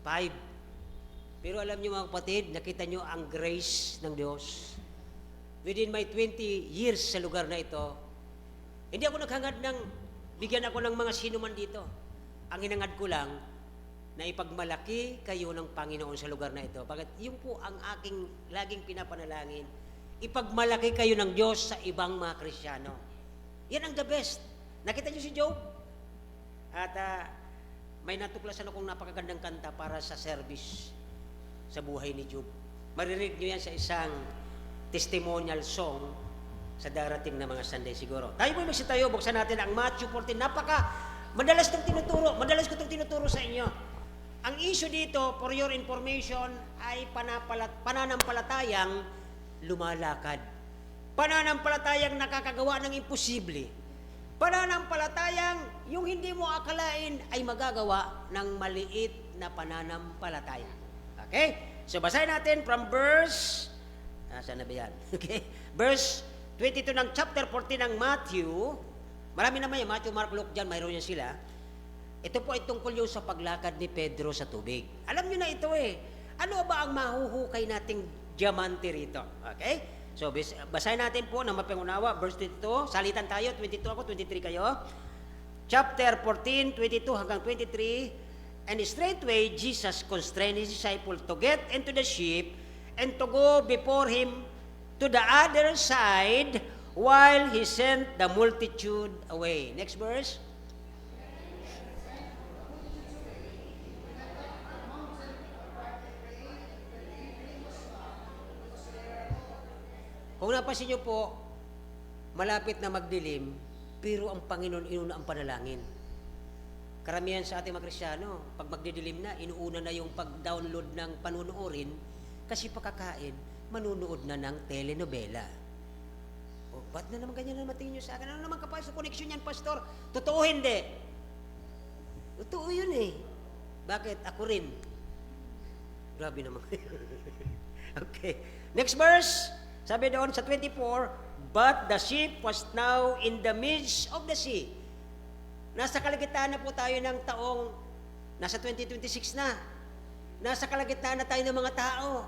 5. Pero alam niyo mga kapatid, nakita niyo ang grace ng Diyos. Within my 20 years sa lugar na ito, hindi ako naghangad ng bigyan ako ng mga sinuman dito. Ang hinangad ko lang, na ipagmalaki kayo ng Panginoon sa lugar na ito. Bakit? Yun po ang aking laging pinapanalangin. Ipagmalaki kayo ng Diyos sa ibang mga Kristiyano. Yan ang the best. Nakita niyo si Job? At may natuklasan akong napakagandang kanta para sa service sa buhay ni Job. Maririnig niyo yan sa isang testimonial song sa darating na mga Sunday siguro. Tayo po magsitayo, buksan natin ang Matthew 14. Madalas ko itong tinuturo sa inyo. Ang issue dito, for your information, ay pananampalatayang lumalakad. Pananampalatayang nakakagawa ng imposible. Pananampalatayang yung hindi mo akalain ay magagawa ng maliit na pananampalataya. Okay? So basahin natin from verse, saan na ba yan? Okay? Verse 22 ng chapter 14 ng Matthew. Marami naman yan, Matthew, Mark, Luke, dyan, mayroon yan sila. Ito po ay tungkol yung sa paglakad ni Pedro sa tubig. Alam nyo na ito eh. Ano ba ang mahuhukay nating diamante rito? Okay? So, basahin natin po na mapangunawa. Verse 22. Salitan tayo. 22 ako, 23 kayo. Chapter 14, 22 hanggang 23. And straightway, Jesus constrained his disciples to get into the ship and to go before him to the other side while he sent the multitude away. Next verse. Kung napansin niyo po, malapit na magdilim, pero ang Panginoon inuna ang panalangin. Karamihan sa ating mga Kristiyano, pag magdidilim na, inuuna na yung pag-download ng panunuorin, kasi pagkakain, manunood na ng telenovela. O, ba't na naman ganyan na matingin niyo sa akin? Ano naman kapal sa connection yan, Pastor? Totoo hindi. Totoo yun eh. Bakit? Ako rin. Grabe naman. Okay. Next verse. Sabi doon sa 24, but the ship was now in the midst of the sea. Nasa kalagitnaan na po tayo ng taong, nasa 2026 na. Nasa kalagitnaan na tayo ng mga tao.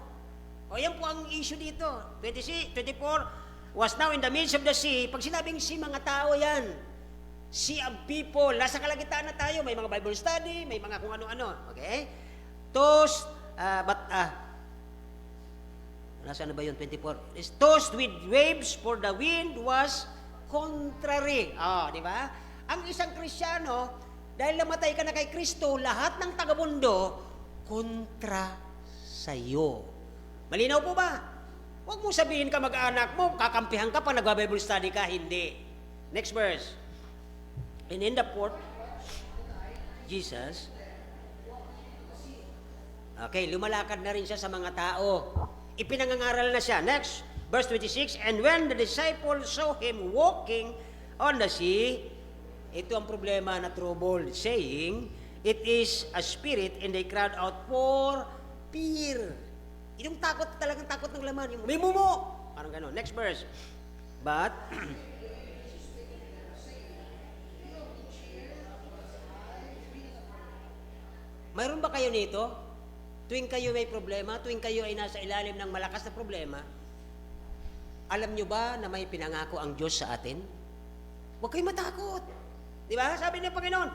O yan po ang issue dito. 24 was now in the midst of the sea. Pag sinabing sea, mga tao yan. Sea of people. Nasa kalagitnaan na tayo. May mga Bible study, may mga kung ano-ano. Okay? Nasaan na ba yun? 24. Is tossed with waves, for the wind was contrary. Di ba? Ang isang Kristiyano, dahil namatay ka na kay Kristo, lahat ng tagamundo, kontra sa'yo. Malinaw po ba? Huwag mo sabihin ka mag-anak mo, kakampihan ka pa, nag-Bible study ka, hindi. Next verse. And in the port, Jesus, okay, lumalakad na rin siya sa mga tao. Ipinangangaral na siya. Next, verse 26, and when the disciples saw him walking on the sea, ito ang problema na troubled, saying, it is a spirit, and they cried out for fear. Yung takot, talagang takot ng laman, yung may mumo. Parang gano'n. Next verse. But, mayroon ba kayo nito? Tuwing kayo may problema, tuwing kayo ay nasa ilalim ng malakas na problema, alam nyo ba na may pinangako ang Diyos sa atin? Huwag kayong matakot. Di ba? Sabi ng Panginoon,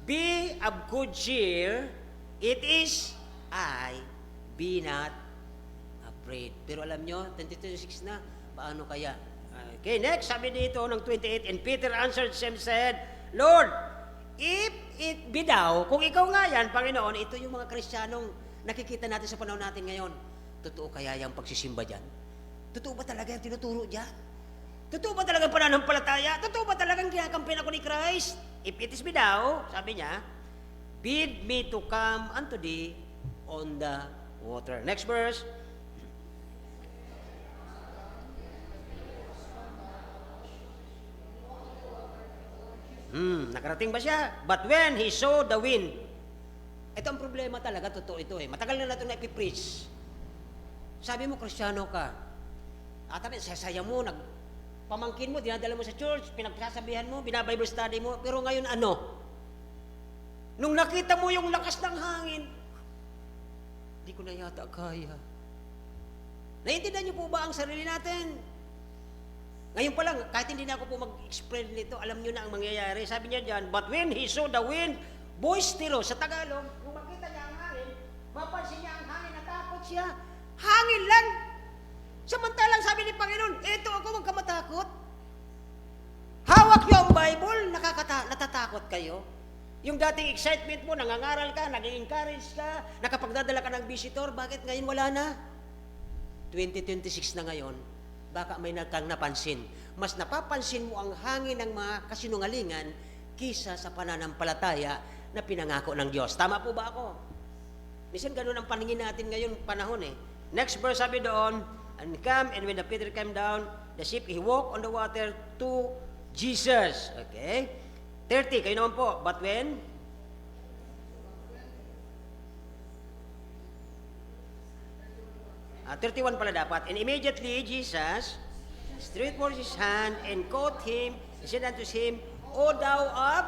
be of good cheer, it is I, be not afraid. Pero alam nyo, 22:6 na, paano kaya? Okay, next, sabi dito ng 28, and Peter answered him, said, Lord, if it be thou, kung ikaw nga yan, Panginoon, ito yung mga Kristiyanong nakikita natin sa panahon natin ngayon. Totoo kaya yung pagsisimba dyan? Totoo ba talaga yung tinuturo dyan? Totoo ba talagang pananampalataya? Totoo ba talagang kinakampihan ako ni Christ? If it is be thou, sabi niya, bid me to come unto thee on the water. Next verse. Nakarating ba siya? But when he saw the wind, ito ang problema talaga, totoo ito eh. Matagal na natin na ipipreach. Sabi mo, Kristiyano ka. At sasaya mo, pamangkin mo, dinadala mo sa church, pinagsasabihan mo, binabible study mo, pero ngayon ano? Nung nakita mo yung lakas ng hangin, ko na yata kaya. Naiintindihan niyo po ba ang sarili natin? Ngayon pa lang, kahit hindi na ako po mag-explain nito, alam niyo na ang mangyayari. Sabi niya dyan, but when he saw the wind, boisterous, sa Tagalog, kung makita niya ang hangin, mapansin niya ang hangin, natakot siya. Hangin lang! Samantalang sabi ni Panginoon, eto ako, huwag ka matakot. Hawak niyo ang Bible, natatakot kayo. Yung dating excitement mo, nangangaral ka, nag-encourage ka, nakapagdadala ka ng visitor, bakit ngayon wala na? 2026 na ngayon, baka may kang napansin. Mas napapansin mo ang hangin ng mga kasinungalingan kisa sa pananampalataya na pinangako ng Diyos. Tama po ba ako? Minsan ganun ang paningin natin ngayon panahon eh. Next verse sabi doon, and come, and when the Peter came down, the ship, he walked on the water to Jesus. Okay? 30, kayo naman po. But when? 31 pala dapat. And immediately Jesus stretched forth his hand and caught him, and said unto him, O thou of...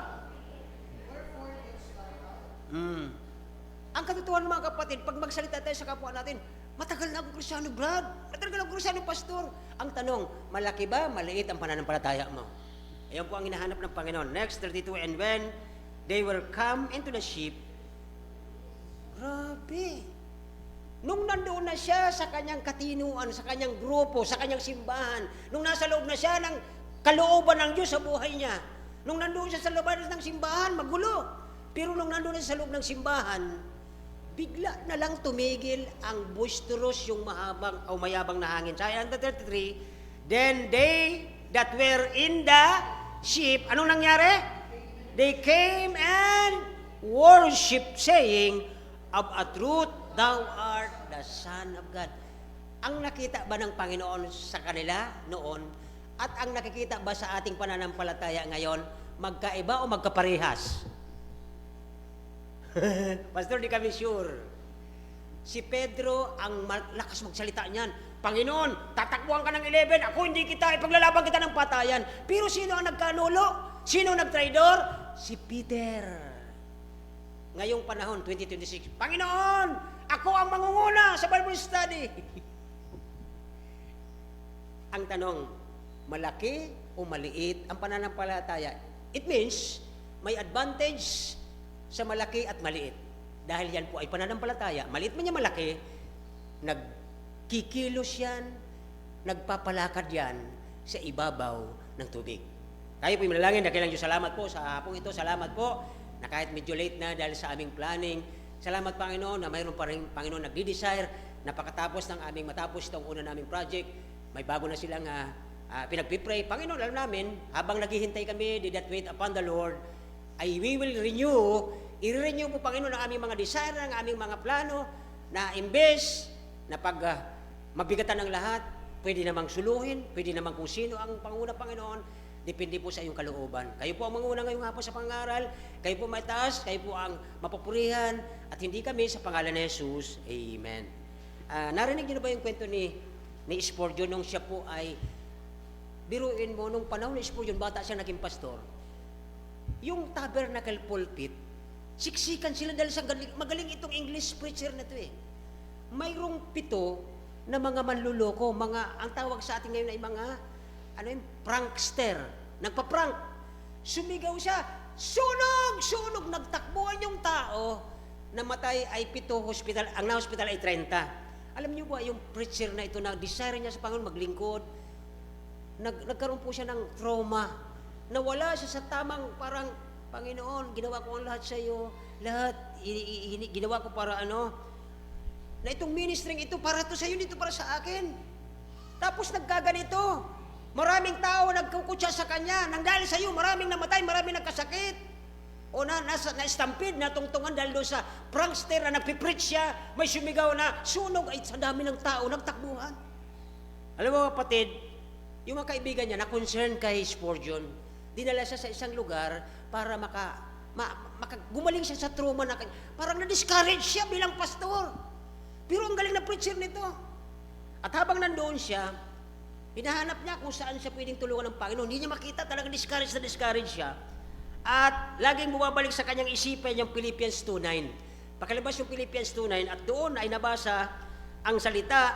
Ang katotohanan mga kapatid, pag magsalita tayo sa kapwa natin, matagal na akong Kristyano, Brad. Matagal na akong Kristyano, Pastor. Ang tanong, malaki ba, maliit ang pananampalataya mo? Ayan po ang hinahanap ng Panginoon. Next, 32, and when they were come into the ship, grabe. Nung nandoon na siya sa kanyang katinuan, sa kanyang grupo, sa kanyang simbahan, nung nasa loob na siya ng kalooban ng Diyos sa buhay niya, nung nandoon siya sa loob ng simbahan, magulo. Pero nung nandoon na siya sa loob ng simbahan, bigla na lang tumigil ang boisterous, yung mahabang o mayabang na hangin. Sa ayat 33, then they that were in the ship, anong nangyari? They came and worshiped, saying, of a truth, thou art the Son of God. Ang nakita ba ng Panginoon sa kanila noon at ang nakikita ba sa ating pananampalataya ngayon, magkaiba o magkaparehas? Pastor, di kami sure. Si Pedro ang lakas magsalita niyan. Panginoon, tatakbuhan ka ng 11, ako hindi kita, ipaglalaban kita ng patayan. Pero sino ang nagkanulo? Sino ang nagtraidor? Si Peter. Ngayong panahon, 2026, Panginoon, ako ang mangunguna sa Bible study. Ang tanong, malaki o maliit ang pananampalataya? It means, may advantage sa malaki at maliit. Dahil yan po ay pananampalataya. Maliit man yan malaki, nagkikilos yan, nagpapalakad yan sa ibabaw ng tubig. Tayo po manalangin, dakilang Diyos, salamat po sa hapong ito, salamat po na kahit medyo late na dahil sa aming planning, salamat Panginoon na mayroon pa rin Panginoon nagdi-desire na pagkatapos ng aming matapos itong una naming project, may bago na silang pinagpipray. Panginoon, alam namin, habang naghihintay kami, did not wait upon the Lord, ay we will i-renew po Panginoon ang aming mga desire, ang aming mga plano, na imbes na pag mabigatan ng lahat, pwede namang suluhin, pwede namang kung sino ang panguna Panginoon, depende po sa iyong kalooban. Kayo po ang manguna ngayong hapon sa pangaral, kayo po may taas, kayo po ang mapupurihan, at hindi kami sa pangalan ni Jesus. Amen. Narinig niyo na ba yung kwento ni Spurgeon nung siya po ay, biruin mo, nung panahon ni Spurgeon, bata siya naging pastor, yung tabernacle pulpit, siksikan sila dahil sa magaling itong English preacher na to eh. Mayroong 7 na mga manluloko, ang tawag sa atin ngayon ay mga, prankster. Nagpa-prank. Sumigaw siya, sunog! Sunog! Nagtakbuhan yung tao, namatay ay 7 hospital, ang na-hospital ay 30. Alam niyo ba, yung preacher na ito, na desire niya sa Panginoon maglingkod, nagkaroon po siya ng trauma. Nawala siya sa tamang parang, Panginoon, ginawa ko ang lahat sa iyo, lahat, ginawa ko para na itong ministering ito, para to sa iyo, dito para sa akin. Tapos nagkaganito, maraming tao nagkukutsa sa kanya, nang dahil sa iyo, maraming namatay, maraming nagkasakit. O na-stampede, natungtungan dahil doon sa prankster na nagpipreach siya, may sumigaw na sunog, ay sa dami ng tao, nagtakbuhan. Alam mo kapatid, yung mga kaibigan niya, na-concern kay Spurgeon, dinala siya sa isang lugar para gumaling siya sa trauma na parang na-discourage siya bilang pastor. Pero ang galing na preacher nito. At habang nandoon siya, hinahanap niya kung saan siya pwedeng tulungan ng Panginoon. Hindi niya makita, talagang discourage na discourage siya. At laging bumabalik sa kanyang isipan yung Philippians 2:9. Pakalabas yung Philippians 2:9 at doon ay nabasa ang salita,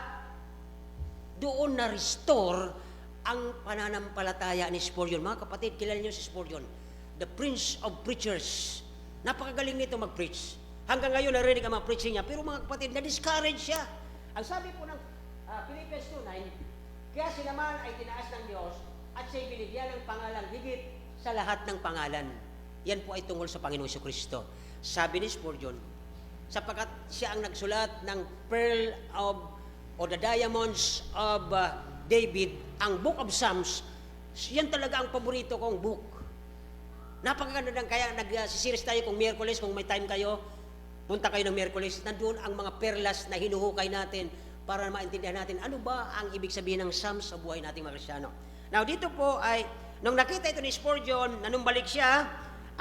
doon na restore ang pananampalataya ni Spurgeon. Mga kapatid, kilala niyo si Spurgeon, the Prince of Preachers. Napakagaling nito mag-preach. Hanggang ngayon narinig ang mga preaching niya, pero mga kapatid, na-discourage siya. Ang sabi po ng Philippians 2:9, kaya siya naman ay tinaas ng Diyos at siya'y binigyan ng pangalang higit sa lahat ng pangalan. Yan po ay tungkol sa Panginoon Jesucristo. Sabi ni Spurgeon, sapagkat siya ang nagsulat ng Pearl of o the Diamonds of David, ang Book of Psalms, yan talaga ang paborito kong book. Napakaganda ng, kaya nagsisiris tayo kung Miyerkules, kung may time kayo, punta kayo ng Miyerkules, nandoon ang mga perlas na hinuhukay natin para maintindihan natin ano ba ang ibig sabihin ng Psalms sa buhay nating mga Kristiyano. Now dito po ay, nung nakita ito ni Spurgeon, nanumbalik siya,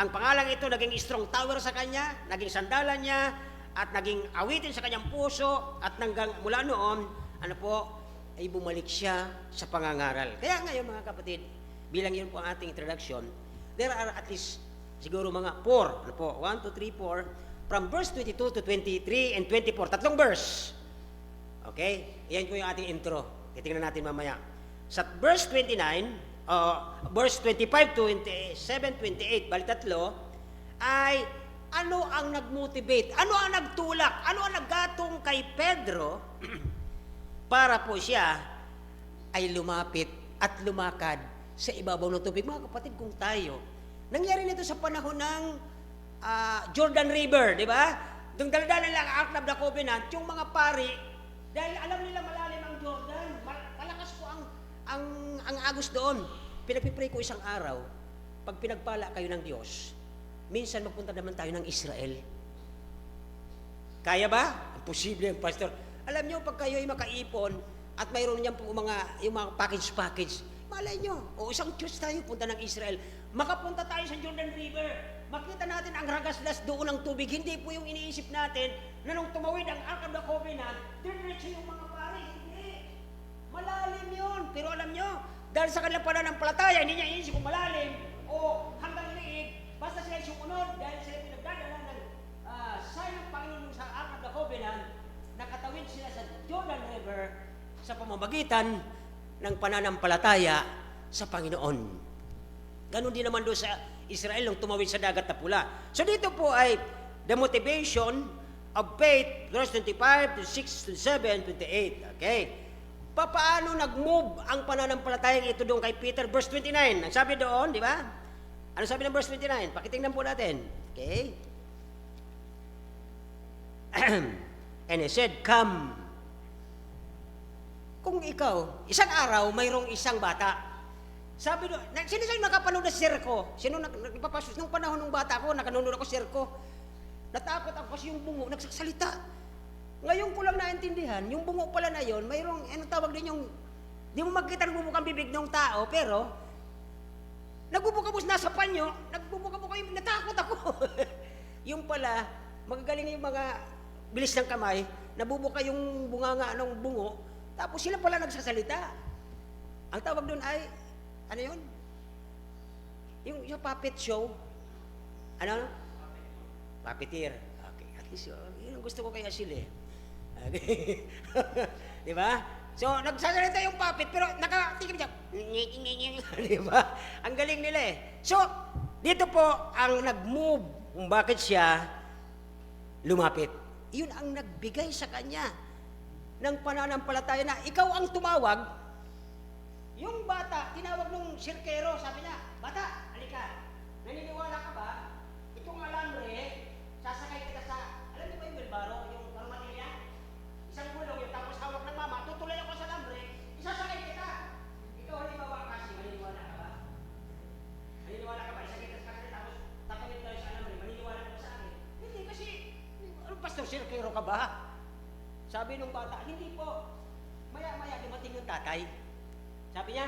ang pangalang ito naging strong tower sa kanya, naging sandalan niya, at naging awitin sa kanyang puso, at hanggang mula noon, ano po, ay bumalik siya sa pangangaral. Kaya ngayon mga kapatid, bilang yun po ang ating introduction, there are at least siguro mga 4, ano po, 1, 2, 3, 4, from verse 22 to 23 and 24, tatlong verse. Okay? Yan po yung ating intro. Titingnan natin mamaya. Sa verse 29, verse 25 to 27, 28, bali tatlo, ay ano ang nag-motivate? Ano ang nagtulak? Ano ang naggatong kay Pedro para po siya ay lumapit at lumakad sa ibabaw ng tubig? Mga kapatid, kung tayo, nangyari nito sa panahon ng Jordan River, di ba? Doon daldalan lang ang Ark of the Covenant, yung mga pari, dahil alam nila malalim ang Jordan, malakas po ang agos doon. Pinagpipray ko isang araw, pag pinagpala kayo ng Diyos, minsan magpunta naman tayo ng Israel. Kaya ba? Imposible yung pastor. Alam nyo, pag kayo ay makaipon at mayroon niyan po yung mga package, malay nyo, o isang church tayo, punta ng Israel. Makapunta tayo sa Jordan River. Makita natin ang ragaslas doon ng tubig. Hindi po yung iniisip natin na nung tumawid ang Ark of the Covenant, diretso yung mga pari. Hindi. Malalim yun. Pero alam nyo, dahil sa kanilang pananampalataya, hindi niya iniisip kung malalim o hanggang liig. Basta sila sumunod dahil sila pinagdadala ng sign ng Panginoon sa Ark of the Covenant, nakatawid sila sa Jordan River sa pamamagitan ng pananampalataya sa Panginoon. Ganon din naman doon sa Israel nung tumawid sa dagat na pula. So dito po ay the motivation of faith, verse 25 to 6 to 7, 28. Okay? Paano nag-move ang pananampalatayang ito doon kay Peter? Verse 29. Ang sabi doon, di ba? Ano sabi ng verse 29? Pakitingnan po natin. Okay? And he said, come. Kung ikaw, isang araw, mayroong isang bata. Sabi doon, sino sa'yo nakapanood na sirko? Sino nagpapasos? Nung panahon ng bata ko, nakanonood ako sirko. Natakot ako kasi yung bungo, nagsasalita. Ngayon ko lang naintindihan, yung bungo pala na yon, mayroong, tawag din yung, di mo magkita nagbubukang bibig ng tao, pero, nagbubukabos nasa panyo, nagbubukabos kayo, natakot ako. Yung pala, magagaling yung mga bilis ng kamay, nabubuka yung bunganga ng bungo, tapos sila pala nagsasalita. Ang tawag doon ay, ano yun? Yung puppet show. Ano? Puppeteer. Okay. At least, yun ang gusto ko kay Asil eh. Okay. Di ba? So, nagsasalita yung puppet, pero nakatingin siya. Di ba? Ang galing nila eh. So, dito po, ang nag-move kung bakit siya lumapit. Yun ang nagbigay sa kanya ng pananampalataya na ikaw ang tumawag. Yung bata, tinawag nung sirkero, sabi niya, bata, halika, naniniwala ka ba? Itong alambre, sasakay kita sa, alam niyo ba yung bilbaro, yung karmatilya? Isang gulong, yung tapos hawak ng mama, tutulay ako sa alambre, isasakay kita. Ikaw halimbawa kasi, maniniwala ka ba? Maniniwala ka ba? Isakay kita sa kanila, tapos tatawid tayo sa alambre, maniniwala ka ba sa akin? Hindi kasi, pastor, sirkero ka ba? Sabi nung bata, hindi po. Maya-maya, dumating yung tatay. Sabi niya,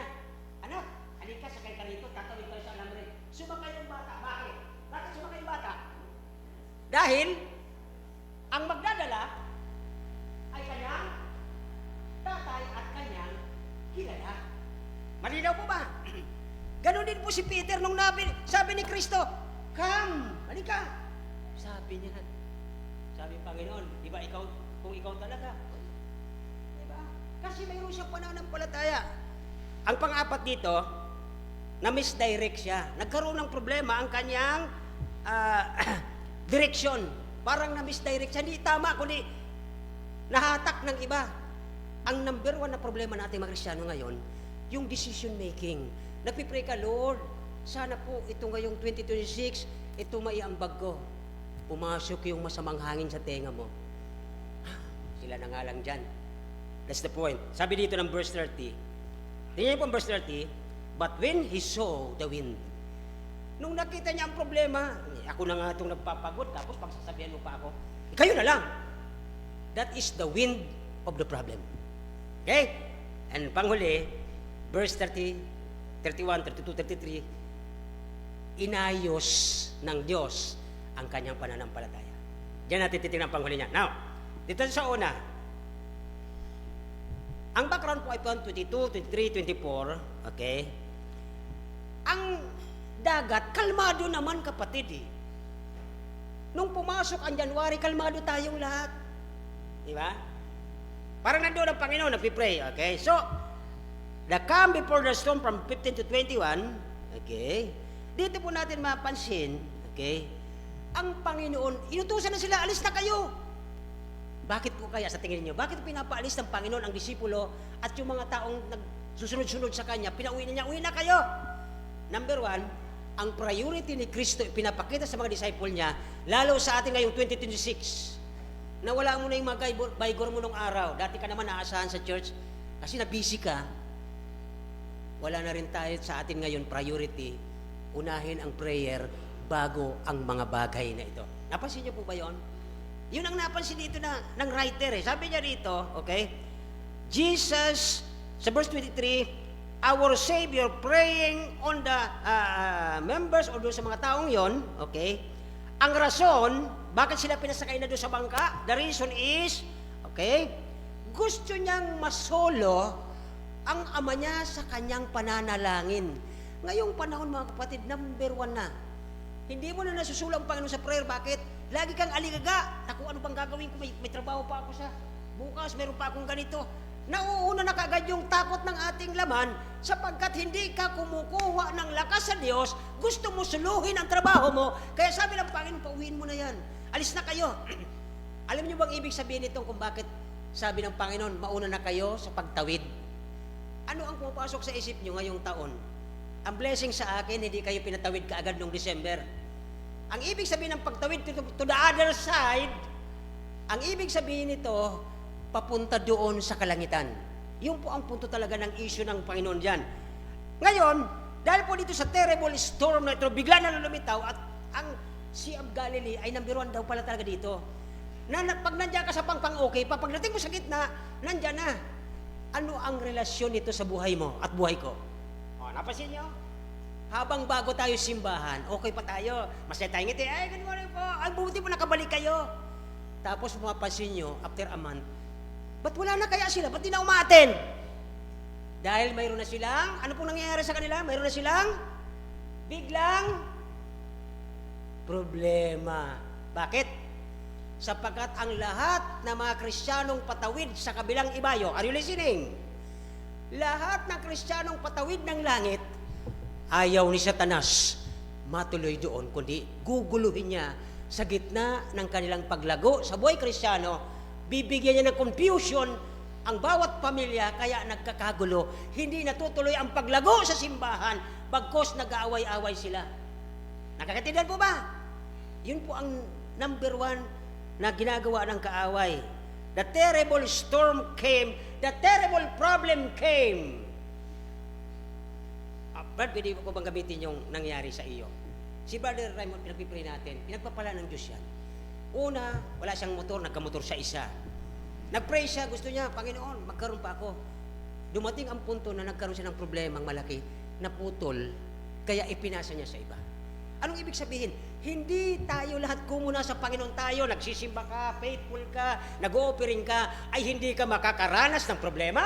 anak, halika, sakay ka rito, tatawid tayo sa alambre. Sumakay yung bata. Bakit? Bakit sumakay yung bata? Dahil, ang magdadala ay kanyang tatay at kanyang kilala. Malinaw po ba? Ganon din po si Peter nung sabi ni Kristo, come, halika. Sabi Panginoon, di ba ikaw, kung ikaw talaga, di ba? Kasi mayroon siyang pananampalataya. Ang pang-apat dito, na misdirect siya. Nagkaroon ng problema ang kanyang direksyon. Parang na misdirect siya. Hindi tama, kundi nahatak ng iba. Ang number one na problema natin mga Kristiyano ngayon, yung decision making. Nagpipray ka, Lord, sana po ito ngayong 2026, ito maiambag ko. Pumasok yung masamang hangin sa tenga mo. Sila na nga lang dyan. That's the point. Sabi dito ng verse 30. Tingnan niyo po ang verse 30. But when he saw the wind, nung nakita niya ang problema, ako na nga itong nagpapagod, tapos pagsasabihan mo pa ako, kayo na lang. That is the wind of the problem. Okay? And panghuli, verse 30, 31, 32, 33, inayos ng Diyos ang kanyang pananampalataya. Diyan natin titignan ang panghuli niya. Now, dito sa una, ang background po ay 22, 23, 24, okay? Ang dagat, kalmado naman kapatid eh. Nung pumasok ang January, kalmado tayong lahat. Di ba? Parang nandoon ang Panginoon, nagpipray, okay? So, the calm before the storm from 15 to 21, okay? Dito po natin mapansin, okay? Ang Panginoon, inutusan na sila, alis na kayo. Bakit po kaya sa tingin niyo? Bakit pinapaalis ng Panginoon ang disipulo at yung mga taong nagsusunod-sunod sa Kanya, pinauwi na niya, uwi na kayo. Number one, ang priority ni Kristo pinapakita sa mga disciple niya, lalo sa atin ngayong 2026, na wala mo na yung mga baygor mo nung araw. Dati ka naman naasahan sa church, kasi na-busy ka. Wala na rin tayo sa atin ngayon priority, unahin ang prayer bago ang mga bagay na ito. Napansin niyo po ba yon? Yun ang napansin dito ng writer eh. Sabi niya dito, okay, Jesus, sa verse 23, our Savior praying on the members o doon sa mga taong yon, okay, ang rason, bakit sila pinasakay na doon sa bangka? The reason is, okay, gusto niyang masolo ang ama niya sa kanyang pananalangin. Ngayong panahon mga kapatid, number one na. Hindi mo na nasusula ang Panginoon sa prayer. Bakit? Lagi kang aligaga. Naku, ano bang gagawin ko? May trabaho pa ako sa bukas, meron pa akong ganito. Nauuna na kagad yung takot ng ating laman sapagkat hindi ka kumukuha ng lakas sa Diyos, gusto mo suluhin ang trabaho mo, kaya sabi ng Panginoon, pauwiin mo na yan. Alis na kayo. Alam niyo bang ibig sabihin nito kung bakit sabi ng Panginoon, mauna na kayo sa pagtawid? Ano ang pumapasok sa isip niyo ngayong taon? Ang blessing sa akin, hindi kayo pinatawid kaagad noong December. Ang ibig sabihin ng pagtawid to the other side, ang ibig sabihin nito, papunta doon sa kalangitan. Yun po ang punto talaga ng issue ng Panginoon dyan. Ngayon, dahil po dito sa terrible storm na ito, bigla na lumitaw at ang Sea of Galilee ay number one daw pala talaga dito. Pag nandiyan ka sa pangpang okay, pagdating mo sa gitna, nandiyan na. Ano ang relasyon nito sa buhay mo at buhay ko? O, napansin nyo? Habang bago tayo simbahan, okay pa tayo. Masaya tayo ngiti, ay, ganun rin po. Ay, buti po nakabalik kayo. Tapos mapapansin nyo, after a month, ba't wala na kaya sila? Ba't di na umaaten? Dahil mayroon na silang, ano pong nangyayari sa kanila? Mayroon na silang biglang problema. Bakit? Sapagkat ang lahat ng mga Kristiyanong patawid sa kabilang ibayo, are you listening? Lahat ng Kristiyanong patawid ng langit, ayaw ni Satanas matuloy doon, kundi guguluhin niya sa gitna ng kanilang paglago sa buhay Kristiyano. Bibigyan niya ng confusion ang bawat pamilya, kaya nagkakagulo. Hindi natutuloy ang paglago sa simbahan, bagkos nag-aaway-away sila. Nakakatindihan po ba? Yun po ang number one na ginagawa ng kaaway. The terrible storm came, the terrible problem came. Brad, pwede ko bang gamitin yung nangyari sa iyo? Si Brother Raymond, pinagpipray natin, pinagpapala ng Diyos yan. Una, wala siyang motor, nagkamotor siya isa. Nag-pray siya, gusto niya, Panginoon, magkaroon pa ako. Dumating ang punto na nagkaroon siya ng problemang malaki, naputol, kaya ipinasa niya sa iba. Anong ibig sabihin? Hindi tayo lahat kumuna sa Panginoon tayo, nagsisimba ka, faithful ka, nag-o-offering ka, ay hindi ka makakaranas ng problema?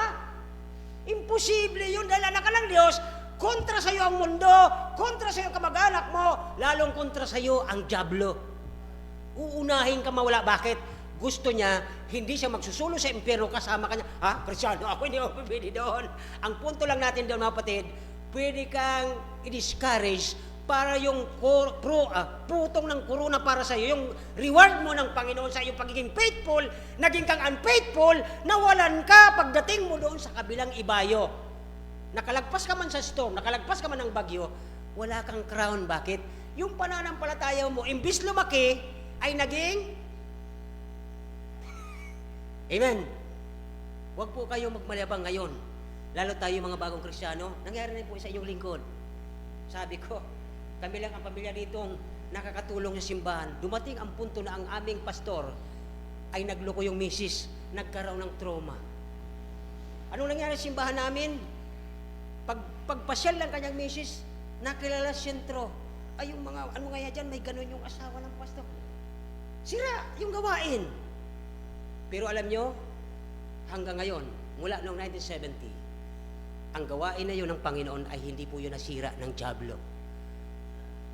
Imposible yun dahil anak ka ng Diyos, kontra sa iyo ang mundo, kontra sa iyo kamag-anak mo, lalong kontra sa iyo ang dyablo. Uunahin ka mawala. Bakit? gusto niya, hindi siya magsusulo sa impyerno kasama kanya. Ha? Kristyano ako, hindi ako pwede doon. Ang punto lang natin doon, mga kapatid, pwede kang i-discourage para yung putong ng korona para sa iyo, yung reward mo ng Panginoon sa iyong pagiging faithful, naging kang unfaithful, nawalan ka pagdating mo doon sa kabilang ibayo. Nakalagpas ka man sa storm, nakalagpas ka man ng bagyo, wala kang crown. Bakit? Yung pananampalataya mo, imbis lumaki, ay naging Amen. Huwag po kayong magmalabang ngayon. Lalo tayo mga bagong Kristiyano. Nangyari rin po sa inyong lingkod. Sabi ko, kami lang ang pamilya ditong nakakatulong sa simbahan. Dumating ang punto na ang aming pastor ay nagloko yung misis, nagkaroon ng trauma. Anong nangyari sa simbahan namin? Pagpasyal lang kanyang misis, nakilala sentro. Ay, yung mga, ano nga dyan, may ganun yung asawa ng pastor. Sira yung gawain. Pero alam nyo, hanggang ngayon, mula noong 1970, ang gawain na yun ng Panginoon ay hindi po yun nasira ng dyablo.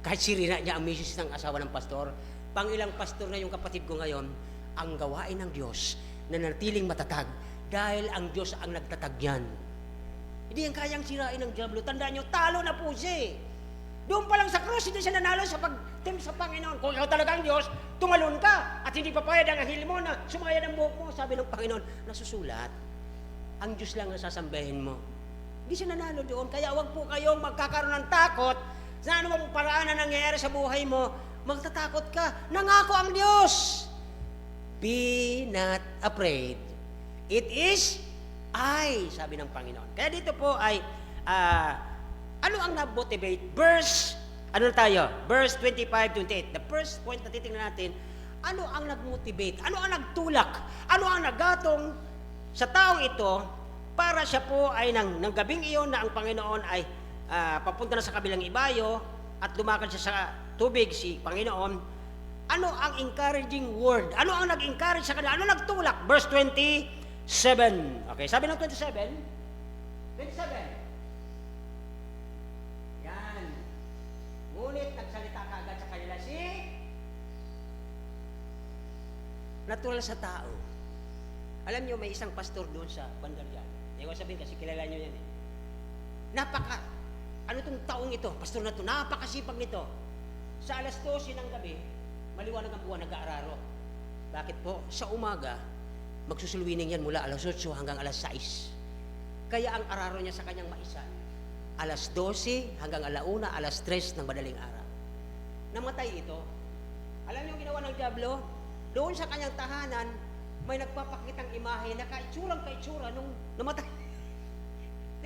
Kahit sirina niya ang misis ng asawa ng pastor, pangilang pastor na yung kapatid ko ngayon, ang gawain ng Diyos na natiling matatag dahil ang Diyos ang nagtatag yan. Hindi yan kayang sirain ng dyablo. Tandaan nyo, talo na po siya. Doon pa lang sa krus, hindi siya nanalo sa pagtim sa Panginoon. Kung ikaw talaga ang Diyos, tumalon ka at hindi papayad ang ahil mo na sumaya ng buhok mo. Sabi ng Panginoon, nasusulat. Ang Diyos lang ang sasambahin mo. Hindi siya nanalo doon. Kaya wag po kayong magkakaroon ng takot sa anumang paraan na nangyayari sa buhay mo. Magtatakot ka. Nangako ang Diyos. Be not afraid. It is I, sabi ng Panginoon. Kaya dito po ay ano ang na-motivate? Verse 25-28. The first point na titingnan natin, ano ang nag-motivate? Ano ang nagtulak? Ano ang nagatong sa taong ito para siya po ay ng gabing iyon na ang Panginoon ay papunta na sa kabilang ibayo at lumakad siya sa tubig si Panginoon. Ano ang encouraging word? Ano ang nag-encourage sa kanila? Ano nagtulak? Verse 27. Okay, sabi ng 27. Ngunit nagsalita ka agad sa kanila natural sa tao. Alam nyo, may isang pastor doon sa bandar dyan. Hindi ko sabihin kasi kilala nyo yan eh. Ano itong taong ito, pastor na ito, napakasipag nito. Sa alas 12 ng gabi, maliwanag ang buwan, nag-aararo. Bakit po? Sa umaga, magsusulwining yan mula alas 8 hanggang alas 6. Kaya ang araro niya sa kanyang maisan, alas 12 hanggang alauna, alas 3 ng madaling araw. Namatay ito. Alam niyo ang ginawa ng dyablo? Doon sa kanyang tahanan, may nagpapakitang imahe na kaitsura nung namatay.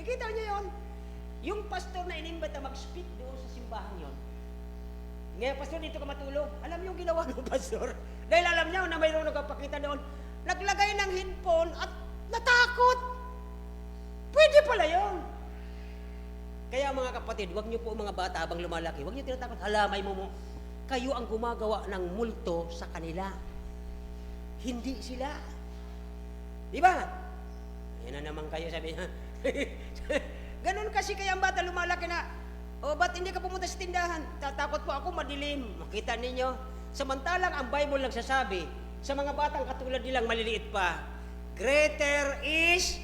Nakita niyo yon? Yung pastor na inimbita mag-speak doon sa simbahan yon. Ngayon, pastor, dito ka matulog. Alam niyo ang ginawa ng pastor? Dahil alam niyo na mayroong nagpapakita doon, naglagay ng headphone at natakot. Pwede pala yon. Kaya mga kapatid, wag niyo po mga bata habang lumalaki, wag niyo tinatakot, halamay mo. Kayo ang gumagawa ng multo sa kanila. Hindi sila. Di ba? Yan na naman kayo, sabi niya. Ganun kasi kaya ang bata lumalaki na, ba't hindi ka pumunta sa tindahan? Tatakot po ako, madilim. Makita ninyo? Samantalang ang Bible nagsasabi, sa mga batang katulad nilang maliliit pa, greater is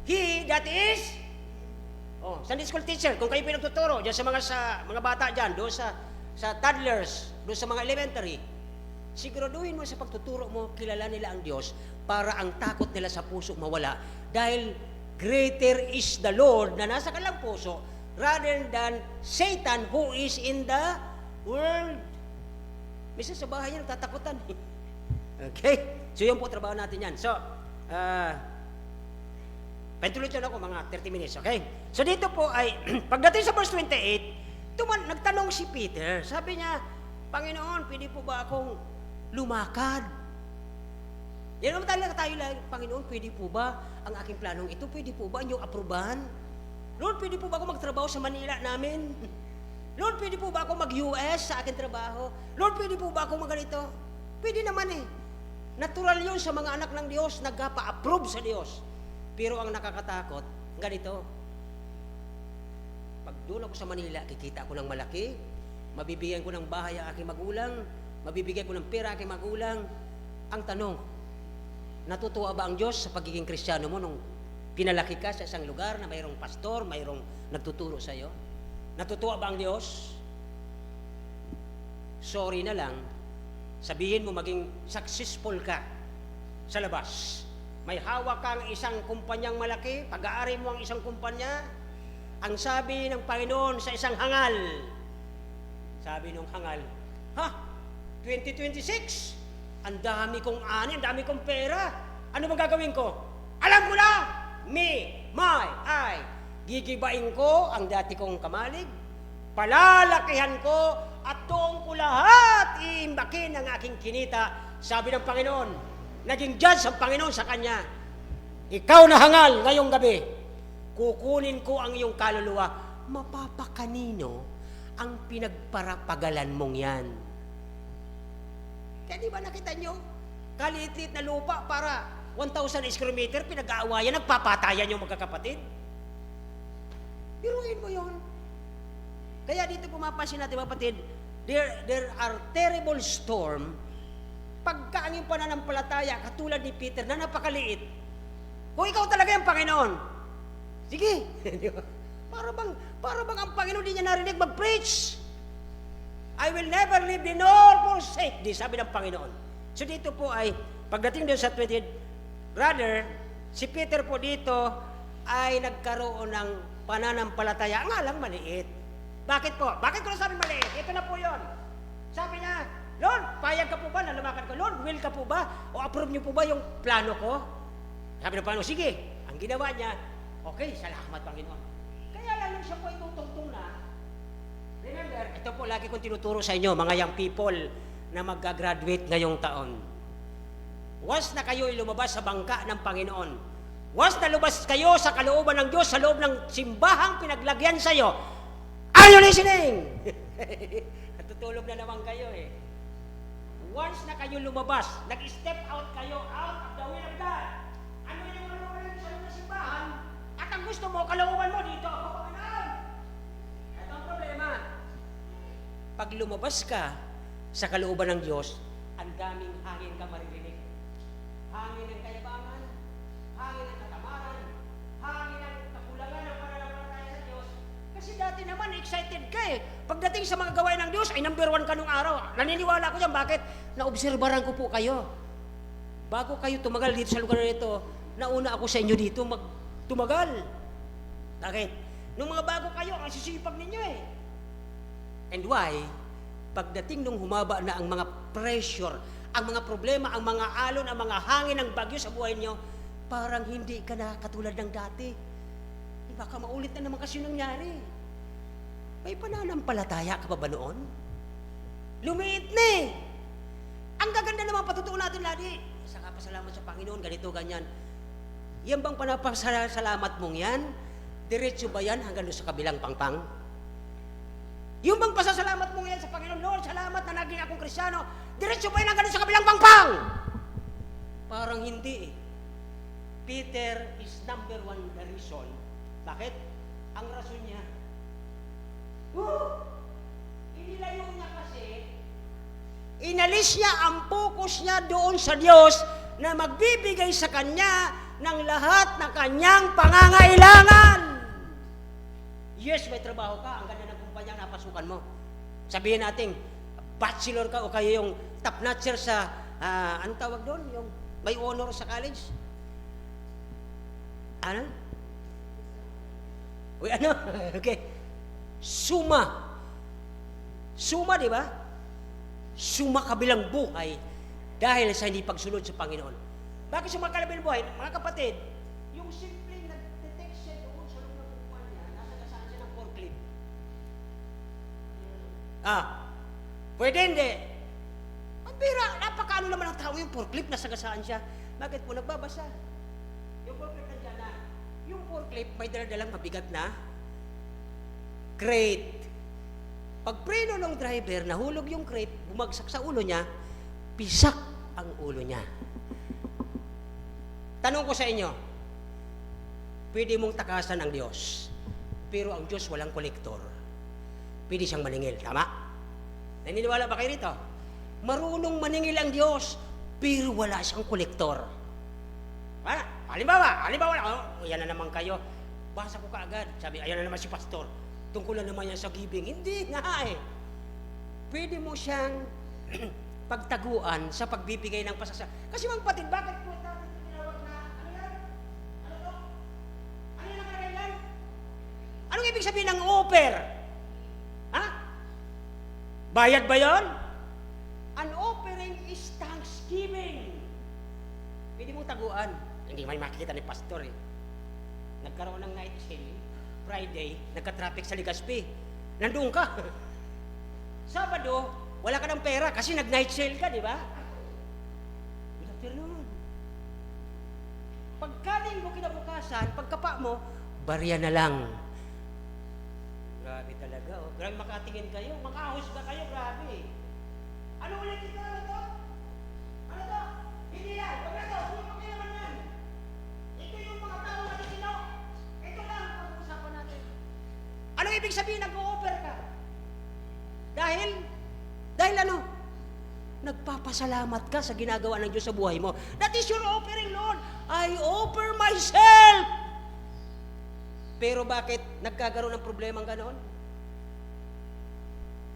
He that is Sunday school teacher, kung kayo pinagtuturo diyan sa mga bata diyan, doon sa toddlers, doon sa mga elementary, siguraduhin mo sa pagtuturo mo, kilala nila ang Diyos para ang takot nila sa puso mawala. Dahil greater is the Lord na nasa kanilang puso rather than Satan who is in the world. Minsan sa bahay niya nagtatakutan. Okay? So yun po, trabaho natin yan. So, pentuloy ako mga 30 minutes, okay? So dito po ay, pagdating sa verse 28, nagtanong si Peter, sabi niya, Panginoon, pwede po ba akong lumakad? Yan naman talaga tayo lang, Panginoon, pwede po ba ang aking planong ito? Pwede po ba inyong aprobahan? Lord, pwede po ba ako magtrabaho sa Manila namin? Lord, pwede po ba ako mag-US sa aking trabaho? Lord, pwede po ba ako maganito? Pwede naman eh. Natural yun sa mga anak ng Diyos, nagpa-approve sa Diyos. Pero ang nakakatakot, ganito. Pag doon ako sa Manila, kikita ako ng malaki, mabibigyan ko ng bahay ang aking magulang, mabibigyan ko ng pera ang aking magulang, Ang tanong, natutuwa ba ang Diyos sa pagiging Kristiyano mo nung pinalaki ka sa isang lugar na mayroong pastor, mayroong nagtuturo sa iyo? Natutuwa ba ang Diyos? Sorry na lang, sabihin mo maging successful ka sa labas. May hawak kang isang kumpanyang malaki, pag-aari mo ang isang kumpanya, ang sabi ng Panginoon sa isang hangal, sabi ng hangal, 2026, ang dami kong ani, ang dami kong pera, ano bang gagawin ko? Alam mo na, gigibain ko ang dati kong kamalig, palalakihan ko, at doon ko lahat iimbakin ang aking kinita. Sabi ng Panginoon, naging judge ang Panginoon sa kanya, ikaw na hangal ngayong gabi, kukunin ko ang iyong kaluluwa. Mapapakanino ang pinagparapagalan mong yan? Kaya di ba nakita nyo? Kaliit-liit na lupa para 1,000 square meter, pinag-aawayan, nagpapatayan yung magkakapatid. Biruin mo yun. Kaya dito pumapansin natin, kapatid, there are terrible storm pagka ang iyong pananampalataya, katulad ni Peter, na napakaliit. Kung ikaw talaga yung Panginoon, sige. para bang ang Panginoon di niya narinig mag-preach. I will never leave thee nor forsake thee, sabi ng Panginoon. So dito po ay, pagdating doon sa 20, brother, si Peter po dito ay nagkaroon ng pananampalataya, nga lang maliit. Bakit po? Bakit ko nasabi maliit? Ito na po yon. Sabi niya, Lord, payag ka po ba na lumakad ko? Lord, will ka po ba? O approve niyo po ba yung plano ko? Sabi ng Panginoon, sige. Ang ginawa niya, okay, salamat Panginoon. Kaya lang nung siya po itutungtong na, remember, ito po lagi kong tinuturo sa inyo, mga young people na magka-graduate ngayong taon. Once na kayo lumabas sa bangka ng Panginoon, once na lumabas kayo sa kalooban ng Diyos, sa loob ng simbahang pinaglagyan sa iyo, are you listening? Natutulog na naman kayo eh. Once na kayo lumabas, nag-step out kayo out of the will of God, ano yung kalooban sa loob ng simbahan, at ang gusto mo, kalooban mo dito, ako Panginoon. Ito ang problema. Pag lumabas ka sa kalooban ng Diyos, ang daming hangin ka maririnig. Hangin ng kayabangan, hangin ng katamaran, hangin ng kakulangan ng pananampalataya sa Diyos. Kasi dati naman, excited ka eh. Pagdating sa mga gawain ng Diyos, ay number 1 ka nung araw. Naniniwala ko yan. Bakit? Naobserbaran ko po kayo. Bago kayo tumagal dito sa lugar na ito, nauna ako sa inyo dito tumagal. Bakit? Nung mga bago kayo, ang sisipag ninyo eh. And why? Pagdating nung humaba na ang mga pressure, ang mga problema, ang mga alon, ang mga hangin ng bagyo sa buhay niyo, parang hindi ka na katulad ng dati. Baka maulit na naman kasi nangyari. May pananampalataya ka pa ba noon? Lumiit na eh. Ang gaganda naman patutuon natin lagi. Saka pasalamat sa Panginoon, ganito, ganyan. Yan bang panapasalamat mong yan? Diretso ba yan hanggang sa kabilang pangpang? Yung bang pasasalamat mong yan sa Panginoon, Lord, salamat na naging akong Kristiyano, diretso ba yan hanggang sa kabilang pangpang? Parang hindi eh. Peter is number 1 the reason. Bakit? Ang rason niya, inilayo niya kasi, inalis niya ang focus niya doon sa Diyos na magbibigay sa kanya ng lahat ng kanyang pangangailangan. Yes, may trabaho ka, ang ganda ng kumpanya na napasukan mo. Sabihin natin, bachelor ka o kayo yung top notcher sa, anong tawag doon? Yung may honor sa college? Ano? Uy, ano? Okay. Suma, di ba? Suma kabilang buhay dahil sa hindi pagsunod sa Panginoon. Bakit suma kabilang buhay? Mga kapatid, yung simpleng nag-detect siya doon sa loob ng buwan niya, nasa kasaan siya ng forklift. Pwede hindi. Ang bira, napakaano naman ang tao yung forklift, nasa kasaan siya. Bakit po nagbabasa? Yung forklift nandiyan na. Yung forklift may dala-dalang mabigat na crate. Pag preno ng driver, nahulog yung crate, bumagsak sa ulo niya, pisak ang ulo niya. Tanong ko sa inyo, pwede mong takasan ang Diyos, pero ang Diyos walang kolektor. Pwede siyang maningil, tama? Naniniwala ba kayo rito? Marunong maningil ang Diyos. pero wala siyang kolektor. Halimbawa, yan na naman kayo. Basa ko kaagad. Sabi, ayan na naman si pastor. Tungkol na naman yan sa giving. Hindi nga eh. Pwede mo siyang pagtaguan sa pagbibigay ng pasasa. Kasi mga kapatid, bakit po natin tinawag na, ano yan? Ano to? Ano yan ang karailan? Anong ibig sabihin ng offer? Ha? Bayad ba yun? An offering is thanksgiving. Pwede mong taguan. Hindi may makikita ni pastor eh. Nagkaroon ng night sale, Friday, nagka-traffic sa Legazpi. Nandun ka. Sabado, wala ka ng pera kasi nag-night sale ka, di ba? Good afternoon. Pagkaling mo kinabukasan, pagkapa mo, barya na lang. Grabe talaga, oh. Grabe makatingin kayo, makahusga kayo, grabe. Ano ulit ito? Ano to? Ano to? Hindi yan. Huwag na to. Hindi mo kayo naman yan. Ito yung mga tao na sino. Ito lang ang pag-uusapan natin. Anong ibig sabihin nag-o-offer ka? Dahil ano? Nagpapasalamat ka sa ginagawa ng Diyos sa buhay mo. That is your offering, Lord. I offer myself. Pero bakit nagkakaroon ng problema ang ganoon?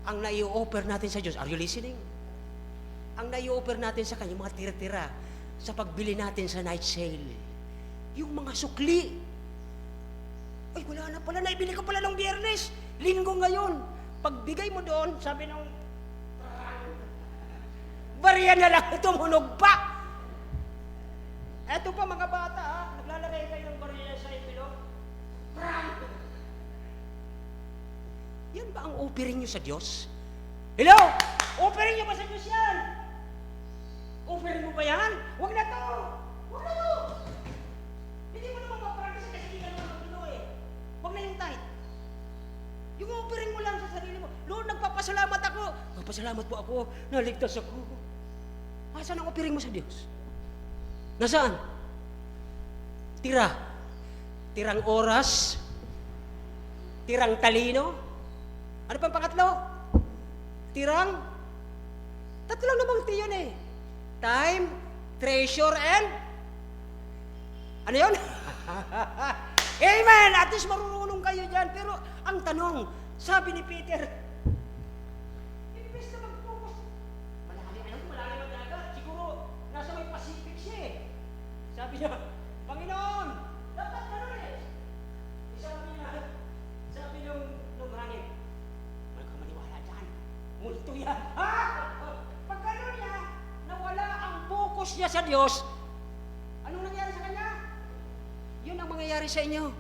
Ang nai-offer natin sa Diyos, are you listening? Ang nai-offer natin sa Kanya, mga tira-tira, sa pagbili natin sa night sale. Yung mga sukli. Ay, wala na pala, naibili ko pala ng Biyernes. Linggo ngayon. Pagbigay mo doon, sabi nung, barya na lang, tumunog pa. Eto pa mga bata, ha? Naglalagay kayo ng barya sa envelope. Yan ba ang offering nyo sa Diyos? Hello? Offering nyo ba sa Diyos yan? Offering mo ba yan? Huwag na to! Huwag na to! Hindi mo naman mapractice kasi hindi ka naman magpino eh. Huwag na yung tithe. Yung offering mo lang sa sarili mo. Lord, nagpapasalamat ako. Nagpapasalamat po ako. Naligtas ako. Asan ang offering mo sa Diyos? Nasaan? Tira. Tirang oras. Tirang talino. Ano pang pangatlo? Tirang? Tatlo lang namang T yun eh. Time, treasure, and? Ano yun? Amen! At least marunong kayo dyan. Pero ang tanong, sabi ni Peter, imbes na mag-focus, malalim ang dagat. Siguro, nasa may Pacific siya eh. Sabi niya, Panginoon, dapat ganun eh. Sabi nung hangin, wala kang maniwala dyan. Multo yan. Ha? Pag gano'n niya, nawala ang focus niya sa Diyos, anong nangyari sa kanya? Yun ang mangyayari sa inyo.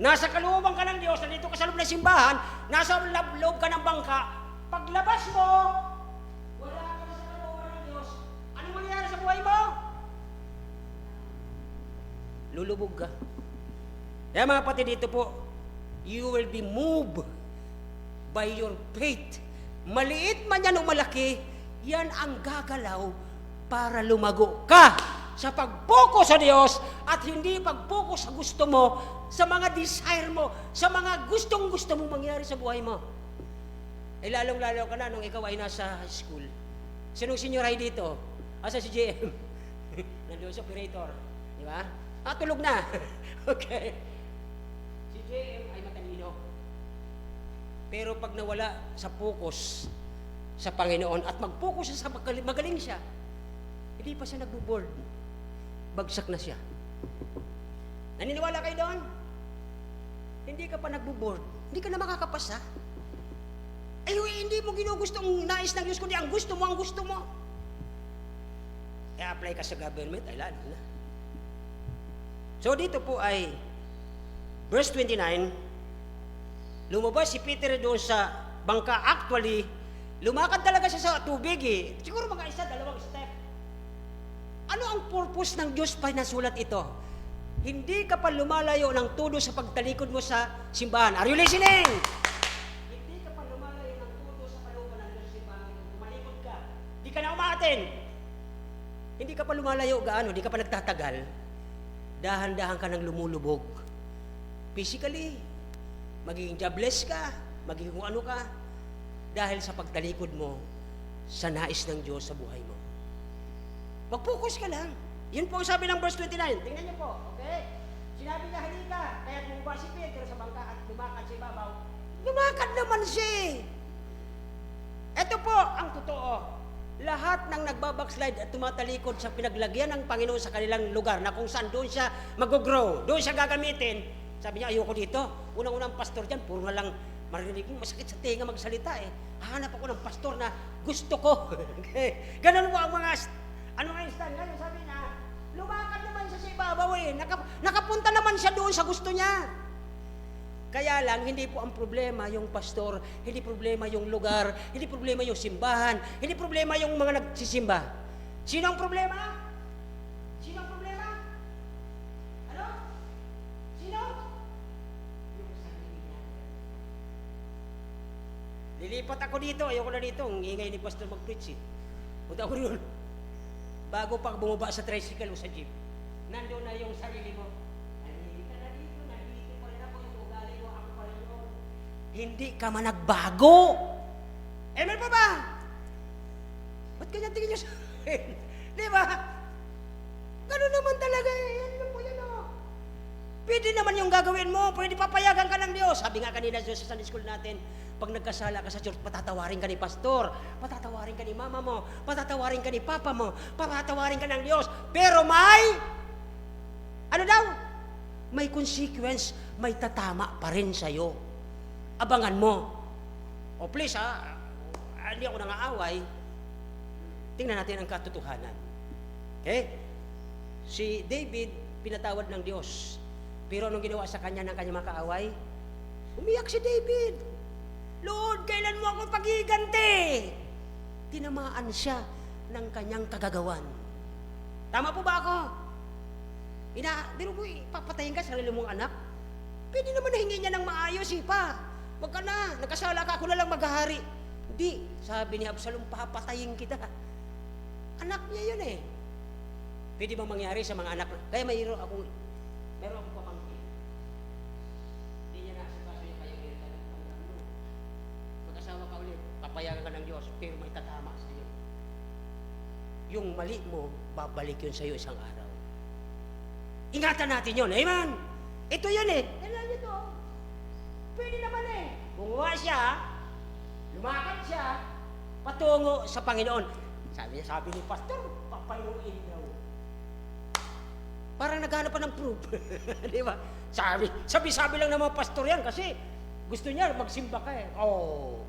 Nasa kalooban ka ng Diyos, nandito ka sa loob ng simbahan, nasa loob ka ng bangka, paglabas mo, wala ka na sa kalooban ng Diyos, anong mangyayari sa buhay mo? Lulubog ka. Kaya mga kapatid, dito po, you will be moved by your faith. Maliit man yan o malaki, yan ang gagalaw para lumago ka sa pag-focus sa Diyos at hindi pag-focus sa gusto mo, sa mga desire mo, sa mga gustong-gusto mong mangyari sa buhay mo. Eh lalong-lalo ka na nung ikaw ay nasa high school. Sinong senior high dito? Asa si JM? Nandoon sa operator. Di ba? Tulog na. Okay. Si JM ay matalino. Pero pag nawala sa focus sa Panginoon at mag-focus siya sa magaling siya, hindi pa siya nagbo-board. Bagsak na siya. Naniniwala kayo doon? Hindi ka pa nagbo-board. Hindi ka na makakapasa. Eh, hindi mo ginugusto ang nais ng Diyos, kundi ang gusto mo, I-apply ka sa government, ay lalo na. So dito po ay, verse 29, lumabas si Peter doon sa bangka. Actually, lumakad talaga siya sa tubig eh. Siguro mga dalawang step. Ano ang purpose ng Diyos pa nasulat ito? Hindi ka pa lumalayo ng todo sa pagtalikod mo sa simbahan. Are you listening? Hindi ka pa lumalayo ng todo sa kalooban ng Diyos sa simbahan. Tumalikod ka. Hindi ka na umaatin. Hindi ka pa lumalayo gaano, hindi ka pa nagtatagal. Dahan-dahan ka nang lumulubog. Physically, magiging jobless ka, magiging kung ano ka, dahil sa pagtalikod mo sa nais ng Diyos sa buhay mo. Mag-focus ka lang. Yun po ang sabi ng verse 29. Tingnan niyo po, okay? Sinabi niya, halika, kaya bumaba si Pedro sa bangka at lumakad sa ibabaw. Lumakad naman siya eh. Ito po ang totoo. Lahat ng nagbabackslide at tumatalikod sa pinaglagyan ng Panginoon sa kanilang lugar na kung saan doon siya mag-grow, doon siya gagamitin. Sabi niya, ayoko dito. Unang-unang pastor dyan, puro na lang marinig mo, masakit sa tenga magsalita eh. Hahanap ako ng pastor na gusto ko. Ganun po ang mga, ano nga yung stand ngayon, sabi niya, lumakad naman siya sa ibabaw eh. Nakapunta naman siya doon sa gusto niya. Kaya lang, hindi po ang problema yung pastor, hindi problema yung lugar, hindi problema yung simbahan, hindi problema yung mga nagsisimba. Sino ang problema? Sino ang problema? Ano? Sino? Yung sarili niya. Lilipat ako dito, ayoko na dito, ang ingay ni pastor mag-preach eh. Punta ako rin. Bago pa bumaba sa tricycle o sa jeep, nandun na yung sarili mo. Hindi ka man nagbago. Amen pa ba? Ba't kanya tingin niyo sa akin? Di ba? Ganun naman talaga eh. Yan po yan o. Pwede naman yung gagawin mo. Pwede papayagan ka ng Diyos. Sabi nga kanina sa Sunday school natin, pag nagkasala ka sa church, patatawarin ka ni pastor, patatawarin ka ni mama mo, patatawarin ka ni papa mo, patatawarin ka ng Diyos. Pero may, ano daw? May consequence, may tatama pa rin sa'yo. Abangan mo. O please hindi ako nangaaway. Tingnan natin ang katotohanan. Okay? Si David, pinatawad ng Diyos. Pero anong ginawa sa kanya ng kanyang mga kaaway? Umiyak si David. Lord, kailan mo ako pagiganti? Tinamaan siya ng kanyang kagagawan. Tama po ba ako? Biro mo, papatayin ka sa sarili mong anak? Pwede naman nahingi niya ng maayos pa. Wag ka na, nagkasala ka, ako na lang maghahari. Hindi, sabi ni Absalom, papatayin kita. Anak niya yun eh. Pwede bang mangyari sa mga anak? Kaya meron akong pamangkin. Hindi niya naasikaso yung kayong irita. Mag-asawa ka ulit, papayagan ka ng Diyos, pero may tatama sa iyo. Yung mali mo, babalik yun sa iyo isang araw. Ingatan natin yun, amen? Ito yun eh. Kailan nyo to? Pwede naman eh. Bumuha siya, lumakad siya, patungo sa Panginoon. Sabi ni pastor, papayuin daw. Parang naghanap pa ng proof. Di ba? Sabi lang ng mga pastor yan kasi gusto niya magsimba ka eh. Oh.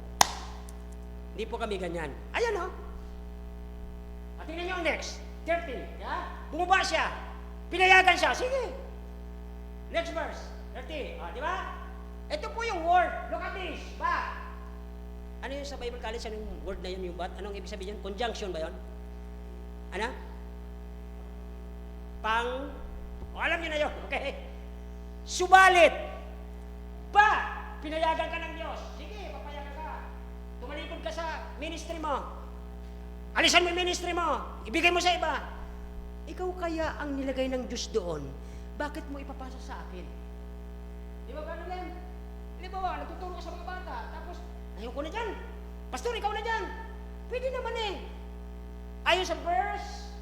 Hindi po kami ganyan. Ayan o. At tingnan niyo ang next. 13. Yeah? Bumaba siya. Pinayagan siya. Sige. Next verse. 30. Di ba? Ito po yung word. Look at this. Ba? Ano yung sa Bible College? Anong word na yun yung but? Anong ibig sabihin yun? Conjunction ba yun? Ano? Alam nyo na yun. Okay? Subalit. Ba? Pinayagan ka ng Diyos. Sige, papayagan ka. Tumalikod ka sa ministry mo. Alisan mo yung ministry mo. Ibigay mo sa iba. Ikaw kaya ang nilagay ng Diyos doon. Bakit mo ipapasa sa akin? Di ba gano'n yan? Di ba, nagtuturo ka sa mga bata, tapos, ayaw ko na dyan. Pastor, ikaw na dyan. Pwede naman eh. Ayon sa verse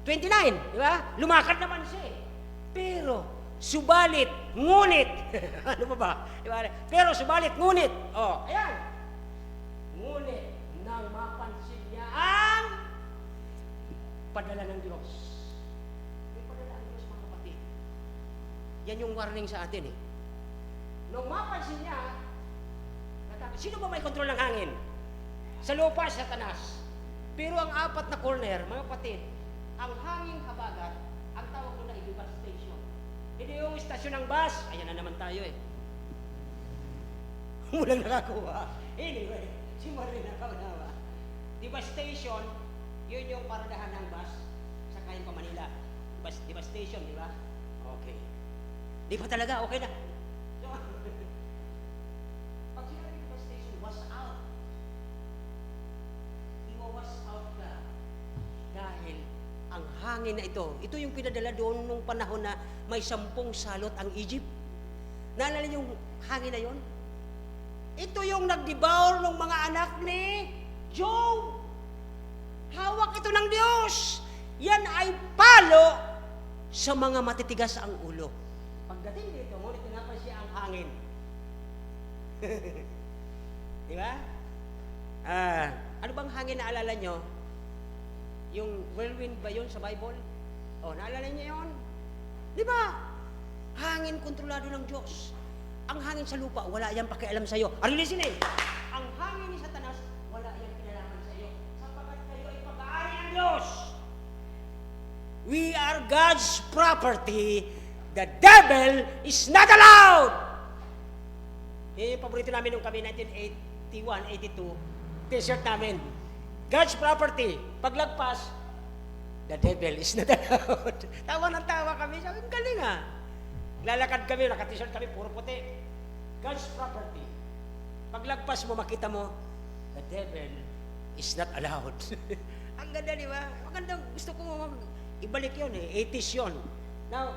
29, di ba? Lumakad naman siya eh. Pero, subalit, ngunit. Ano ba? Di ba? Pero, subalit, ngunit. Oh, ayan. Ngunit, nang mapansin niya ang padala ng Diyos. May padala ng Diyos, mga kapatid. Yan yung warning sa atin eh. Nung mapansin niya, sino ba may kontrol ng hangin? Sa lupa, Satanas. Pero ang apat na corner, mga kapatid, ang hangin habagat, ang tawag ko na i-bus station. Hindi yung istasyon ng bus, ayan na naman tayo eh. Walang nakakuha. Anyway, si Marie nakaunawa. Diba station, yun yung paradahan ng bus sa Kain pa Manila. Diba station, di ba? Okay. Di ba talaga? Okay na. Pag sinabi diba station, was out. Iwawas out ka. Dahil ang hangin na ito yung pinadala doon nung panahon na may 10 salot ang Egypt. Naalala yung hangin na yon? Ito yung nag-devour ng mga anak ni Job. Hawak ito ng Diyos. yan ay palo sa mga matitigas ang ulo. Pagdating dito, ngunit tinapan siya ang hangin. Di ba? Ano bang hangin na alala nyo? Yung whirlwind ba yun sa Bible? O, naalala niyo yun? Di ba? Hangin kontrolado ng Diyos. Ang hangin sa lupa, wala yan pakialam sa'yo. Are you listening? Ang hangin ni Satanas, wala yan kinalaman sa'yo. Sapagkat kayo ay pag-aari ng Diyos. We are God's property. The devil is not allowed. Yung paborito namin nung kami 1981, 82, t-shirt namin. God's property. Paglagpas, the devil is not allowed. Tawa ng tawa kami. Sabi, ang galing ah. Lalakad kami, naka-t-shirt kami, puro puti. God's property. Paglagpas mo, makita mo, the devil is not allowed. Ang ganda, di ba? Magandang, gusto ko ibalik yun eh. 80s yun. Now,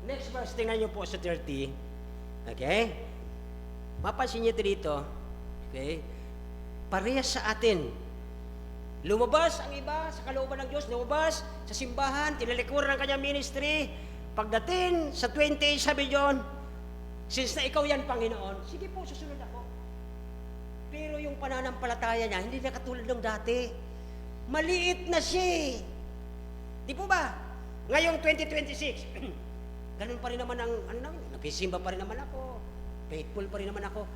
next verse, tingnan nyo po sa 30. Okay? Mapansin nyo ito dito. Okay? Parehas sa atin. Lumabas ang iba sa kalooban ng Diyos, lumabas sa simbahan, tinalikuran ng kanyang ministry. Pagdating sa 20, sabi John, since na ikaw yan, Panginoon, sige po, susunod ako. Pero yung pananampalataya niya, hindi na katulad ng dati. Maliit na siya eh. Di po ba? Ngayong 2026, ganun pa rin naman ang, napisimba pa rin naman ako, faithful pa rin naman ako.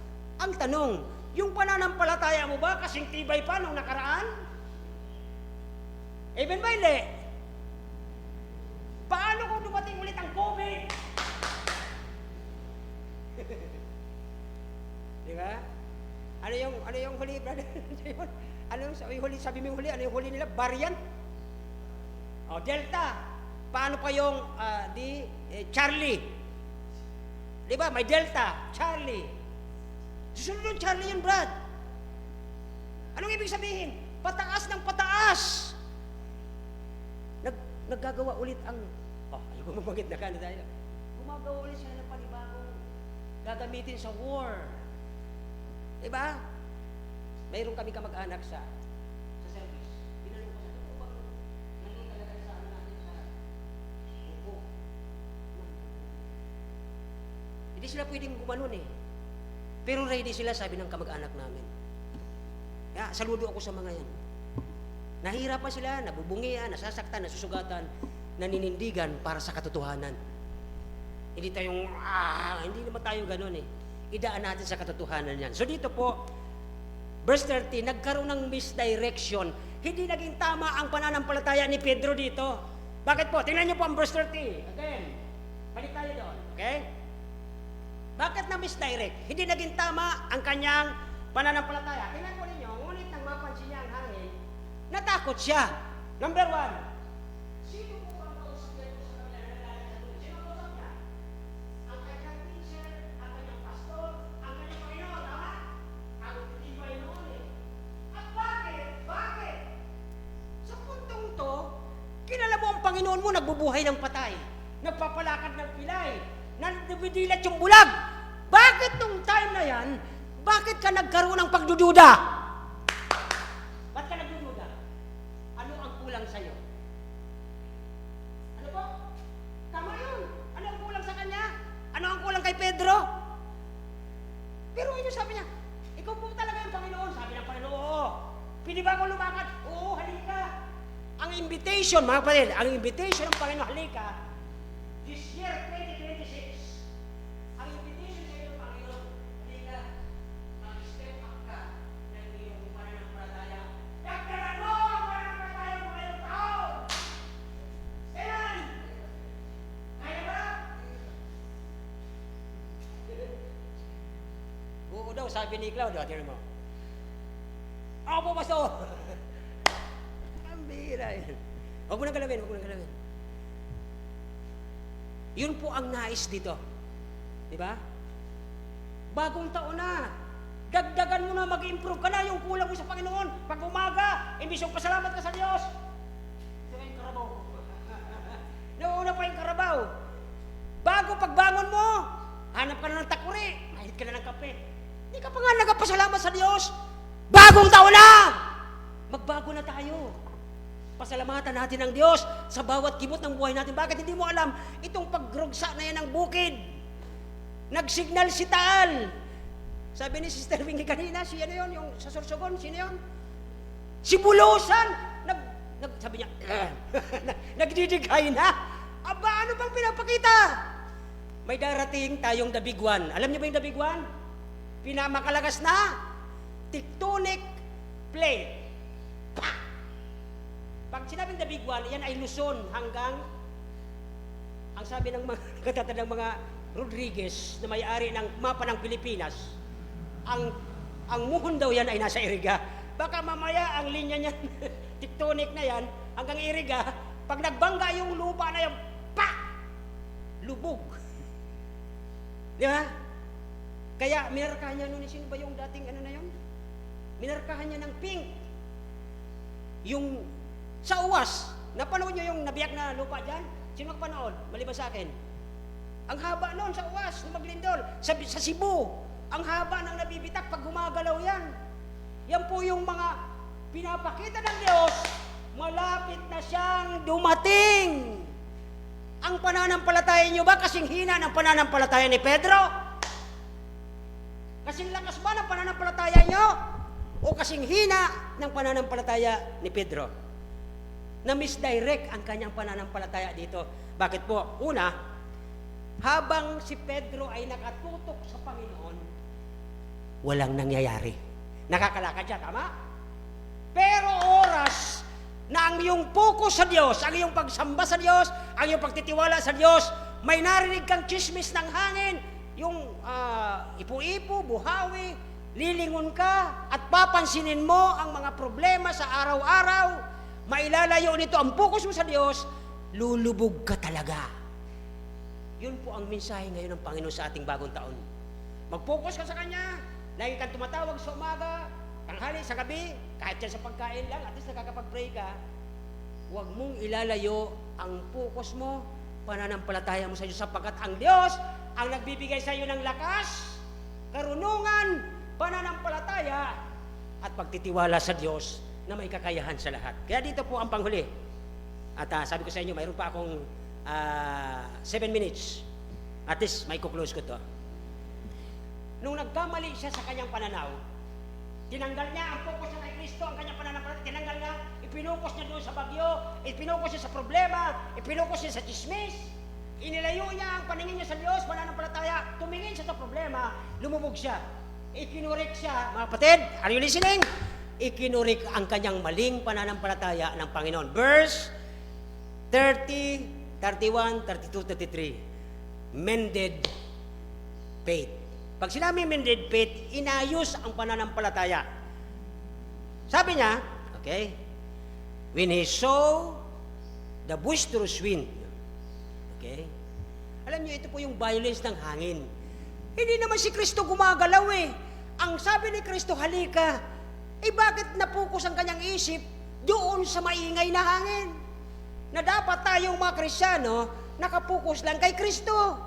Ang tanong, yung pananampalataya mo ba kasing tibay pa nung nakaraan? Amen ba hindi? Paano kung dumating ulit ang COVID? Di ba? Ano yung huli, brother? Ano yung huli? Sabi mo yung huli, ano yung huli nila? Variant? O, Delta. Paano pa yung Charlie? Di ba? May Delta, Charlie. Susunod yung Charlie yun, Brad. Anong ibig sabihin? Pataas ng pataas. Naggagawa ulit ang, ayoko mabagit na kano tayo. Gumagawa ulit sila ng panibagong gagamitin sa war. Diba? Mayroon kami kamag-anak sa service. Tinanong ko sa ito, bang nandun talaga sa ano natin sa upo? Hindi sila pwedeng gumanon eh. Pero ready sila, sabi ng kamag-anak namin. Kaya saludo ako sa mga yan. Nahihirapan sila, nabubungian, nasasaktan, nasusugatan, naninindigan para sa katotohanan. Hindi tayong, hindi naman tayo ganun eh. Idaan natin sa katotohanan yan. So dito po, verse 30, nagkaroon ng misdirection. Hindi naging tama ang pananampalataya ni Pedro dito. Bakit po? Tingnan niyo po ang verse 30. Again, balik tayo doon. Okay? Bakit na misdirect? Hindi naging tama ang kanyang pananampalataya. Tingnan po ninyo, ngunit nang mapansin niya ang hangin, natakot siya. Number 1. Sino po ang kausap niya sa kabila na lalaki sa doon? Sino ang kausap niya? Ang kanyang teacher, ang kanyang pastor, ang kanyang Panginoon. Tama? Ang tibay noon eh. At bakit? Bakit? Sa puntong to, kilala mo ang Panginoon mo, nagbubuhay ng patay. Nagpapalakad ng pilay. Nagbidilat yung bulag. Bakit nung time na yan, bakit ka nagkaroon ng pagdududa? Ba't ka nagdududa? Ano ang kulang sa'yo? Ano po? Tama yun. Ano ang kulang sa kanya? Ano ang kulang kay Pedro? Pero ito sabi niya, ikaw po talaga yung Panginoon. Sabi ng Panginoon, oo. Pili ba akong lumakad? Oo, halika. Ang invitation, mga kapatid, ang invitation ng Panginoon, halika, this year, 2026, ang invitation sa iyo, Panginoon, halika, mag-step up ka ng iyong pananampalataya. Dagdagan mo ang pananampalataya mo ngayong taon! Amen! Kaya ba? Oo daw, sabi ni Claudio, tira mo. Ako po, Pastor! Ang bihira yan. Huwag mo nang galawin, huwag mo nang galawin. Yun po ang nais dito. Di ba? Bagong taon na. Dagdagan mo na, mag-improve ka na yung kulang mo sa Panginoon. Pag umaga, imbis yung pasalamat ka sa Diyos. Saka yung karabaw. Nauna pa yung karabaw. Bago pagbangon mo, hanap ka na ng takuri. Mahit ka na ng kape. Hindi ka pa nga nagpasalamat sa Diyos. Bagong taon na! Magbago na tayo. Pasalamatan natin ang Diyos sa bawat kibot ng buhay natin. Bakit hindi mo alam? Itong pagrugsa na yan ng bukid. Nagsignal si Taal. Sabi ni Sister Wingy kanina, si ano yun, yung sa Sorsogon, sino yun? Si Bulusan. Sabi niya, nagdidigay na. Aba, ano bang pinapakita? May darating tayong the big one. Alam niyo ba yung the big one? Pinamakalagas na tectonic plate. Pa! Pag sinabing the big one, yan ay Luzon hanggang, ang sabi ng mga katatandang mga Rodriguez na may-ari ng mapa ng Pilipinas, ang muhon daw yan ay nasa Iriga. Baka mamaya ang linya niyan, tectonic na yan, hanggang Iriga, pag nagbangga yung lupa na yan, pa! Lubog. Di ba? Kaya minarkahan niya noon, sino ba yung dating ano na yun? Minarkahan niya ng pink. Yung sa UWAS, napanood niyo yung nabiyak na lupa dyan? Sino magpanood? Maliban sa akin. Ang haba noon sa UWAS, na Maglindol. Sa Cebu, ang haba ng nabibitak pag gumagalaw yan. Yan po yung mga pinapakita ng Diyos, malapit na siyang dumating. Ang pananampalataya niyo ba kasing hina ng pananampalataya ni Pedro? Kasing lakas ba ng pananampalataya niyo? O kasing hina ng pananampalataya ni Pedro? Na misdirect ang kanyang pananampalataya dito. Bakit po? Una, habang si Pedro ay nakatutok sa Panginoon, walang nangyayari. Nakakalakad siya, tama? Pero oras na ang iyong focus sa Diyos, ang iyong pagsamba sa Diyos, ang iyong pagtitiwala sa Diyos, may narinig kang chismis ng hangin, yung ipu-ipu, buhawi, lilingon ka at papansinin mo ang mga problema sa araw-araw, mailalayo nito ang focus mo sa Diyos, lulubog ka talaga. Yun po ang mensahe ngayon ng Panginoon sa ating bagong taon. Mag-focus ka sa Kanya, lagi kang tumatawag sa umaga, tanghali, sa gabi, kahit yan sa pagkain lang, at least nakakapag-pray ka, huwag mong ilalayo ang focus mo, pananampalataya mo sa Diyos, sapagkat ang Diyos ang nagbibigay sa iyo ng lakas, karunungan, pananampalataya, at pagtitiwala sa Diyos na may kakayahan sa lahat. Kaya dito po ang panghuli. At sabi ko sa inyo, mayroon pa akong 7 minutes. At least, may kuklose ko to. Nung nagkamali siya sa kanyang pananaw, tinanggal niya ang focus niya kay Kristo, ang kanyang pananampalataya, tinanggal niya, ipinukos niya doon sa bagyo, ipinukos niya sa problema, ipinukos niya sa chismis, inilayo niya ang paningin niya sa Diyos, pananampalataya, tumingin siya sa problema, lumubog siya. Ikinurik siya, mga kapatid, are you listening? Ikinurik ang kanyang maling pananampalataya ng Panginoon. Verse 30, 31, 32, 33. Mended faith. Pag sinabi mended faith, inayos ang pananampalataya. Sabi niya, okay, when he saw the boisterous wind, okay, alam niyo, ito po yung violence ng hangin. Hindi naman si Kristo gumagalaw eh. Ang sabi ni Kristo, halika, bakit napukus ang kanyang isip doon sa maingay na hangin? Na dapat tayong mga Kristiyano, nakapukus lang kay Kristo.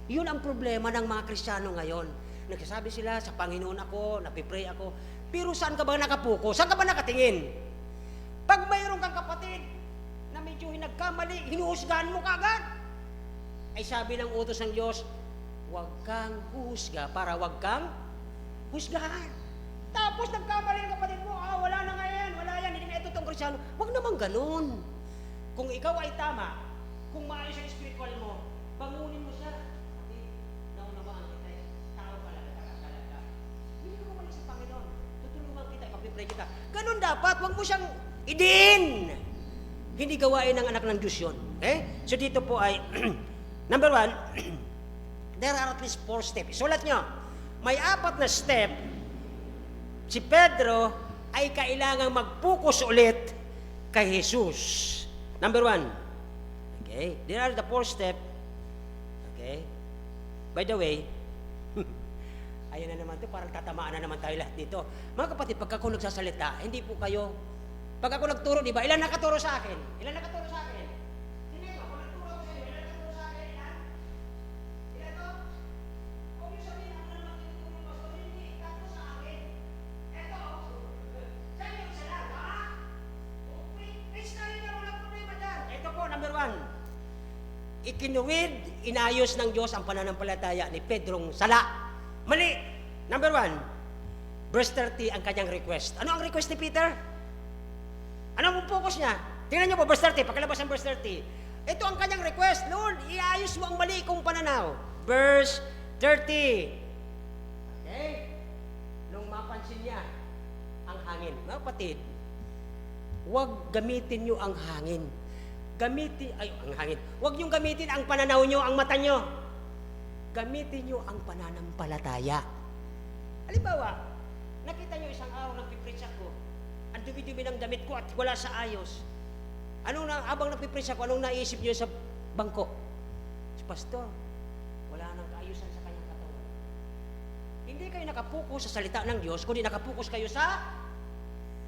Yun ang problema ng mga Kristiyano ngayon. Nagsasabi sila, sa Panginoon ako, napipray ako, pero saan ka ba nakapukus? Saan ka ba nakatingin? Pag mayroon kang kapatid na medyo nagkamali, hinuhusgahan mo kagad. Ay sabi ng utos ng Diyos, huwag kang husga para huwag kang husgahan. Tapos nagkamali ang kapatid mo, wala na nga yan, wala yan, hindi na ito itong Kristiyano. Huwag naman ganun. Kung ikaw ay tama, kung maayos ang spiritual mo, bangunin mo siya. Kapatid, naunawaan kita, tao ka lang, talaga. Hindi ka kumalik sa Panginoon. Tutulungan kita, ipapipray kita. Ganun dapat, huwag mo siyang idin. Hindi gawain ng anak ng Diyos yun. Okay? So dito po ay, number 1, there are at least 4 steps. Sulat nyo, may 4 na step. Si Pedro ay kailangang mag-focus ulit kay Jesus. Number 1, okay, there are the 4 step. Okay, by the way, ayan na naman to, parang tatamaan na naman tayo lahat dito. Mga kapatid, pag ako nagsasalita, hindi po kayo, pag ako nagturo, di ba, ilan nakaturo sa akin? Ilan nakaturo sa akin? Sino ito? Kung nagturo ko sa inyo, ilan nakaturo sa akin? Ilan? Ilan to? Kung yung sabihin, ako naman tinuturo mo, so hindi, tatlo sa akin. Eto, sa inyo, isa lang, ha? Okay, ikinuwid, inayos ng Diyos ang pananampalataya ni Pedrong sala. Mali. Number 1, verse 30 ang kanyang request. Ano ang request ni Peter? Ano ang focus niya? Tingnan niyo po, verse 30, pagkalabas ng verse 30. Ito ang kanyang request, Lord, iayos mo ang mali kong pananaw. Verse 30. Okay? Nung mapansin niya ang hangin. Mga kapatid, huwag gamitin niyo ang hangin. Ang hangin. Huwag niyong gamitin ang pananaw niyo, ang mata niyo. Gamitin niyo ang pananampalataya. Halimbawa, nakita niyo isang araw nagpipreach ako, ang dumi-dumi ng damit ko at wala sa ayos. Habang nagpipreach ako, anong naisip niyo sa bangko? Si Pastor, wala nang kaayusan sa kanyang katawan. Hindi kayo nakapokus sa salita ng Diyos, kundi nakapokus kayo sa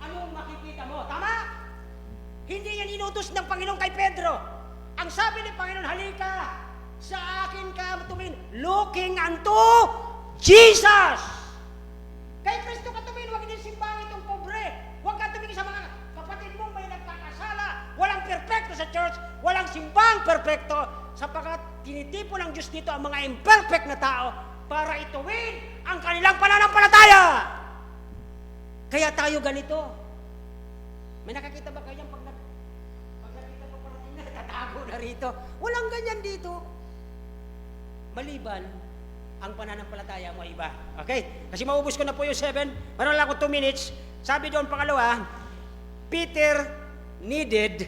anong makikita mo. Tama? Hindi yan inutos ng Panginoon kay Pedro. Ang sabi ng Panginoon, halika, sa akin ka tumingin, looking unto Jesus. Kay Kristo ka tumingin, huwag din simbahan itong pobre. Huwag ka tumingin sa mga kapatid mong may nagkakasala. Walang perpekto sa church, walang simbang perpekto, sapagkat tinitipo ng Diyos dito ang mga imperfect na tao para ituwid ang kanilang pananampalataya. Kaya tayo ganito. May nakakita ba kayo pag nakita mo parating na, tatago na rito? Walang ganyan dito. Maliban, ang pananampalataya mo iba. Okay? Kasi maubos ko na po yung 7. Meron lang ako 2 minutes. Sabi doon pangalawa, Peter needed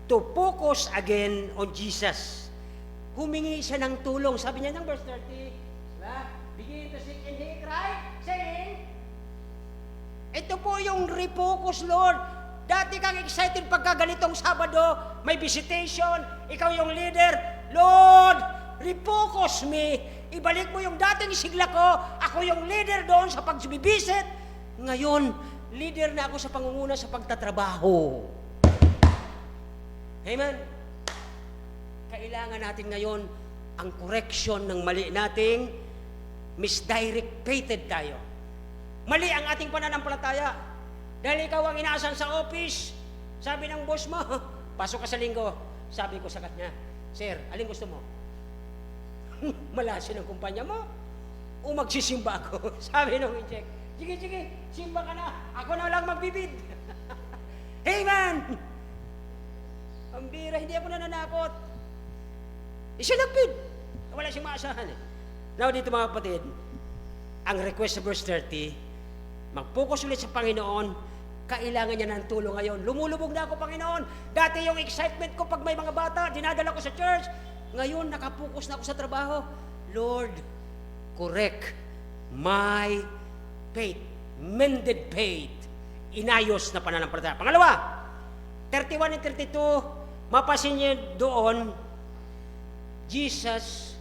to focus again on Jesus. Humingi siya ng tulong. Sabi niya ng verse 30, diba? Begin to seek and he cried, saying, ito po yung refocus, Lord. Dati kang excited pagka ganitong Sabado, may visitation, ikaw yung leader. Lord, refocus me. Ibalik mo yung dating sigla ko. Ako yung leader doon sa pagbibisit. Ngayon, leader na ako sa pangunguna sa pagtatrabaho. Amen. Kailangan natin ngayon ang correction ng mali nating misdirected tayo. Mali ang ating pananampalataya. Dahil ikaw ang inaasahan sa office, sabi ng boss mo, pasok ka sa linggo. Sabi ko sa kanya, Sir, alin gusto mo? Malasin ang kumpanya mo? O magsisimba ako? Sabi nung in-check, sige, simba ka na. Ako na lang magbibid. Hey man! Ang bira, hindi ako nananakot. Siya nagbid. Wala siyang maasahan eh. Now dito mga kapatid, ang request sa verse 30, mag-focus ulit sa Panginoon. Kailangan niya ng tulong ngayon. Lumulubog na ako, Panginoon. Dati yung excitement ko pag may mga bata, dinadala ko sa church. Ngayon, nakapokus na ako sa trabaho. Lord, correct my faith. Mended faith. Inayos na pananampalataya. Pangalawa, 31 and 32, mapasin niyo doon, Jesus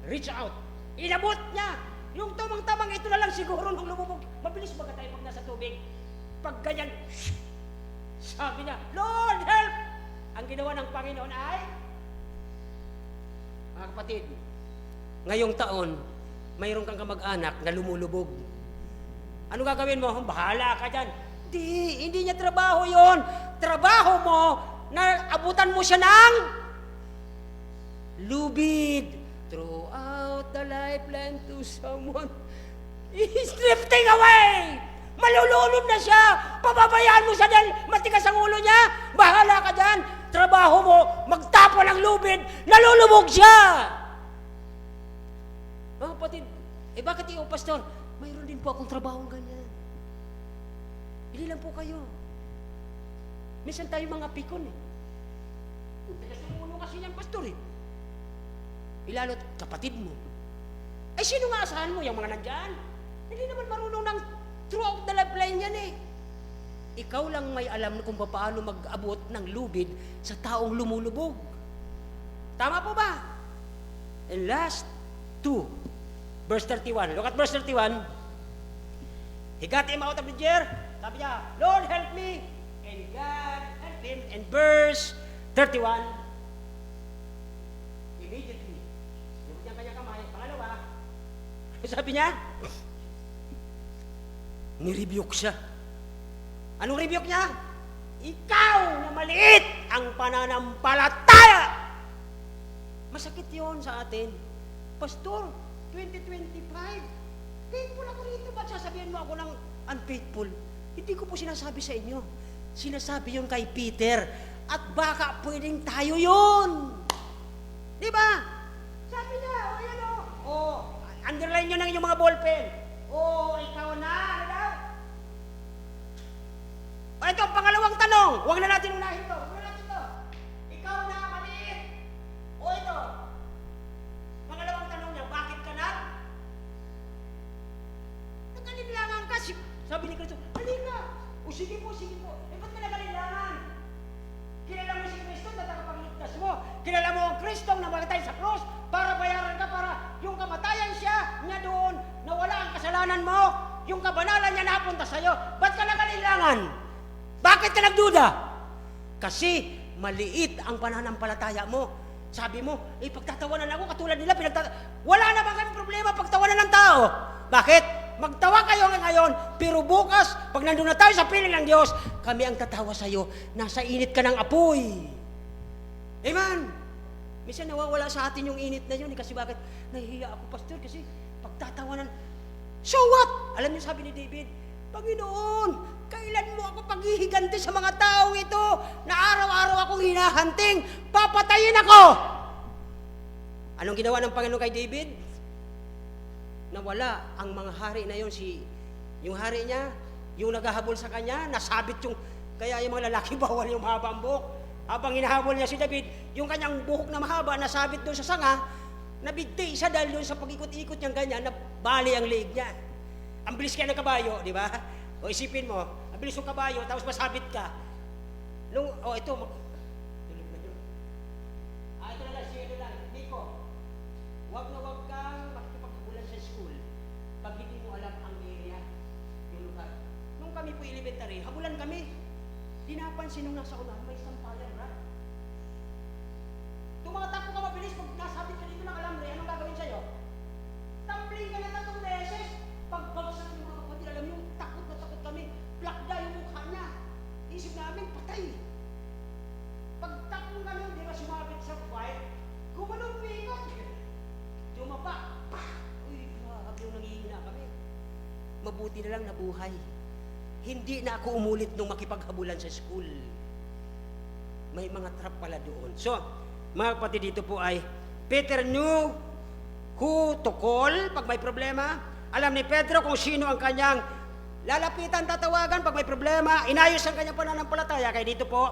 reach out. Inabot niya. Yung tamang-tamang ito na lang siguro nung lumubog. Mabilis ba tayo pag nasa tubig? Pag ganyan, sabi niya, Lord, help! Ang ginawa ng Panginoon ay, mga kapatid, ngayong taon, mayroon kang kamag-anak na lumulubog. Ano gagawin mo? Bahala ka dyan. Hindi niya trabaho yon. Trabaho mo na abutan mo siya ng lubid. Throughout the lifeline to someone, he's drifting away. Malulunod na siya. Pababayaan mo siya dahil matigas ang ulo niya. Bahala ka dyan. Trabaho mo, magtapo ng lubid, nalulubog siya. Mga kapatid, bakit ikaw, pastor? Mayroon din po akong trabaho ganyan. Hindi lang po kayo. Minsan tayo mga pikon eh. Tigas ang ulo kasi niyan, pastor eh. Ilalo't kapatid mo. Ay, sino nga asahan mo? Yung mga nandyan? Hindi naman marunong ng throughout the lifeline yan eh. Ikaw lang may alam kung paano mag-abot ng lubid sa taong lumulubog. Tama po ba? And last, 2. Verse 31. Look at verse 31. He got him out of the chair. Sabi niya, Lord, help me. And God helped him. And verse 31, immediately, yung kanyang kamay, pangalawa, sabi niya, ni-rebuke siya. Anong rebuke niya? Ikaw na maliit ang pananampalataya. Masakit yon sa atin. Pastor, 2025, faithful ako rito. Ba't sasabihin mo ako ng unfaithful? Hindi ko po sinasabi sa inyo. Sinasabi yon kay Peter. At baka pwedeng tayo yon. Di ba? Sabi niya, o yan o. O, underline nyo ng inyong mga ballpen. O, ikaw na. Ano daw? O, ito, pangalawang tanong. Huwag na natin unahin to. Huwag na natin to. Ikaw na, maliit. O, ito. Pangalawang tanong niya, bakit ka na? Nagalinlangan ka. Sabi ni Kristo, halika. O, sige po, sige po. Eh, ba't ka nagalinlangan? Kilala mo si Kristo na tagapagligtas mo. Kilala mo ang Kristo na namatay sa krus para bayaran ka, para yung kamatayan niya doon, na wala ang kasalanan mo, yung kabanalan niya napunta sa'yo. Ba't ka nagalinlangan? Bakit ka nagduda? Kasi maliit ang pananampalataya mo. Sabi mo, pagtatawanan ako katulad nila, wala naman kami problema pagtawanan ng tao. Bakit? Magtawa kayo ngayon, pero bukas, pag nandun na tayo sa piling ng Diyos, kami ang tatawa sa iyo. Nasa init ka ng apoy. Amen? Minsan nawawala sa atin yung init na yun. Kasi bakit? Nahihiya ako, pastor, kasi pagtatawanan. So what? Alam niyo sabi ni David, Panginoon, kailan mo ako paghihiganti sa mga tao ito na araw-araw akong hinahanting? Papatayin ako! Anong ginawa ng Panginoon kay David? Nawala ang mga hari na yon, yung hari niya, yung naghahabol sa kanya, nasabit yung, kaya yung mga lalaki bawal yung mahabang buhok. Habang hinahabol niya si David, yung kanyang buhok na mahaba, nasabit doon sa sanga, nabigti siya dahil doon sa pag-ikot-ikot niyang ganyan, nabali ang leeg niya. Ang bilis kaya ng kabayo, di ba? O isipin mo, ang bilis ng kabayo, tapos masabit ka. Nung, ito, tulog na yun. Ito na lang, siya lang, Nico, wag na wag kang makikipaghabulan sa school pag hindi mo alam ang area, yung lugar. Nung kami po elementary, habulan kami. Di napansin nung nasa unahan, may sampayan, ha? Tumatakbo ka mabilis, pag nasabit ka dito ng alambre, anong gagawin sa'yo? Tumbling ka na 3 beses. Pagbagsak yung mga kapatid, alam yung takot na takot kami. Plakda yung mukha niya. Isip namin, patay. Pagtakbo kami, di ba sumabit sa white? Gumanong pingot. Dumapa. Uy, grabe yung nangihina kami. Mabuti na lang nabuhay. Hindi na ako umulit nung makipaghabulan sa school. May mga trap pala doon. So, mga kapatid, dito po ay Peter knew who to call pag may problema. Alam ni Pedro kung sino ang kanyang lalapitan, tatawagan pag may problema. Inayos ang kanyang pananampalataya. Kaya dito po,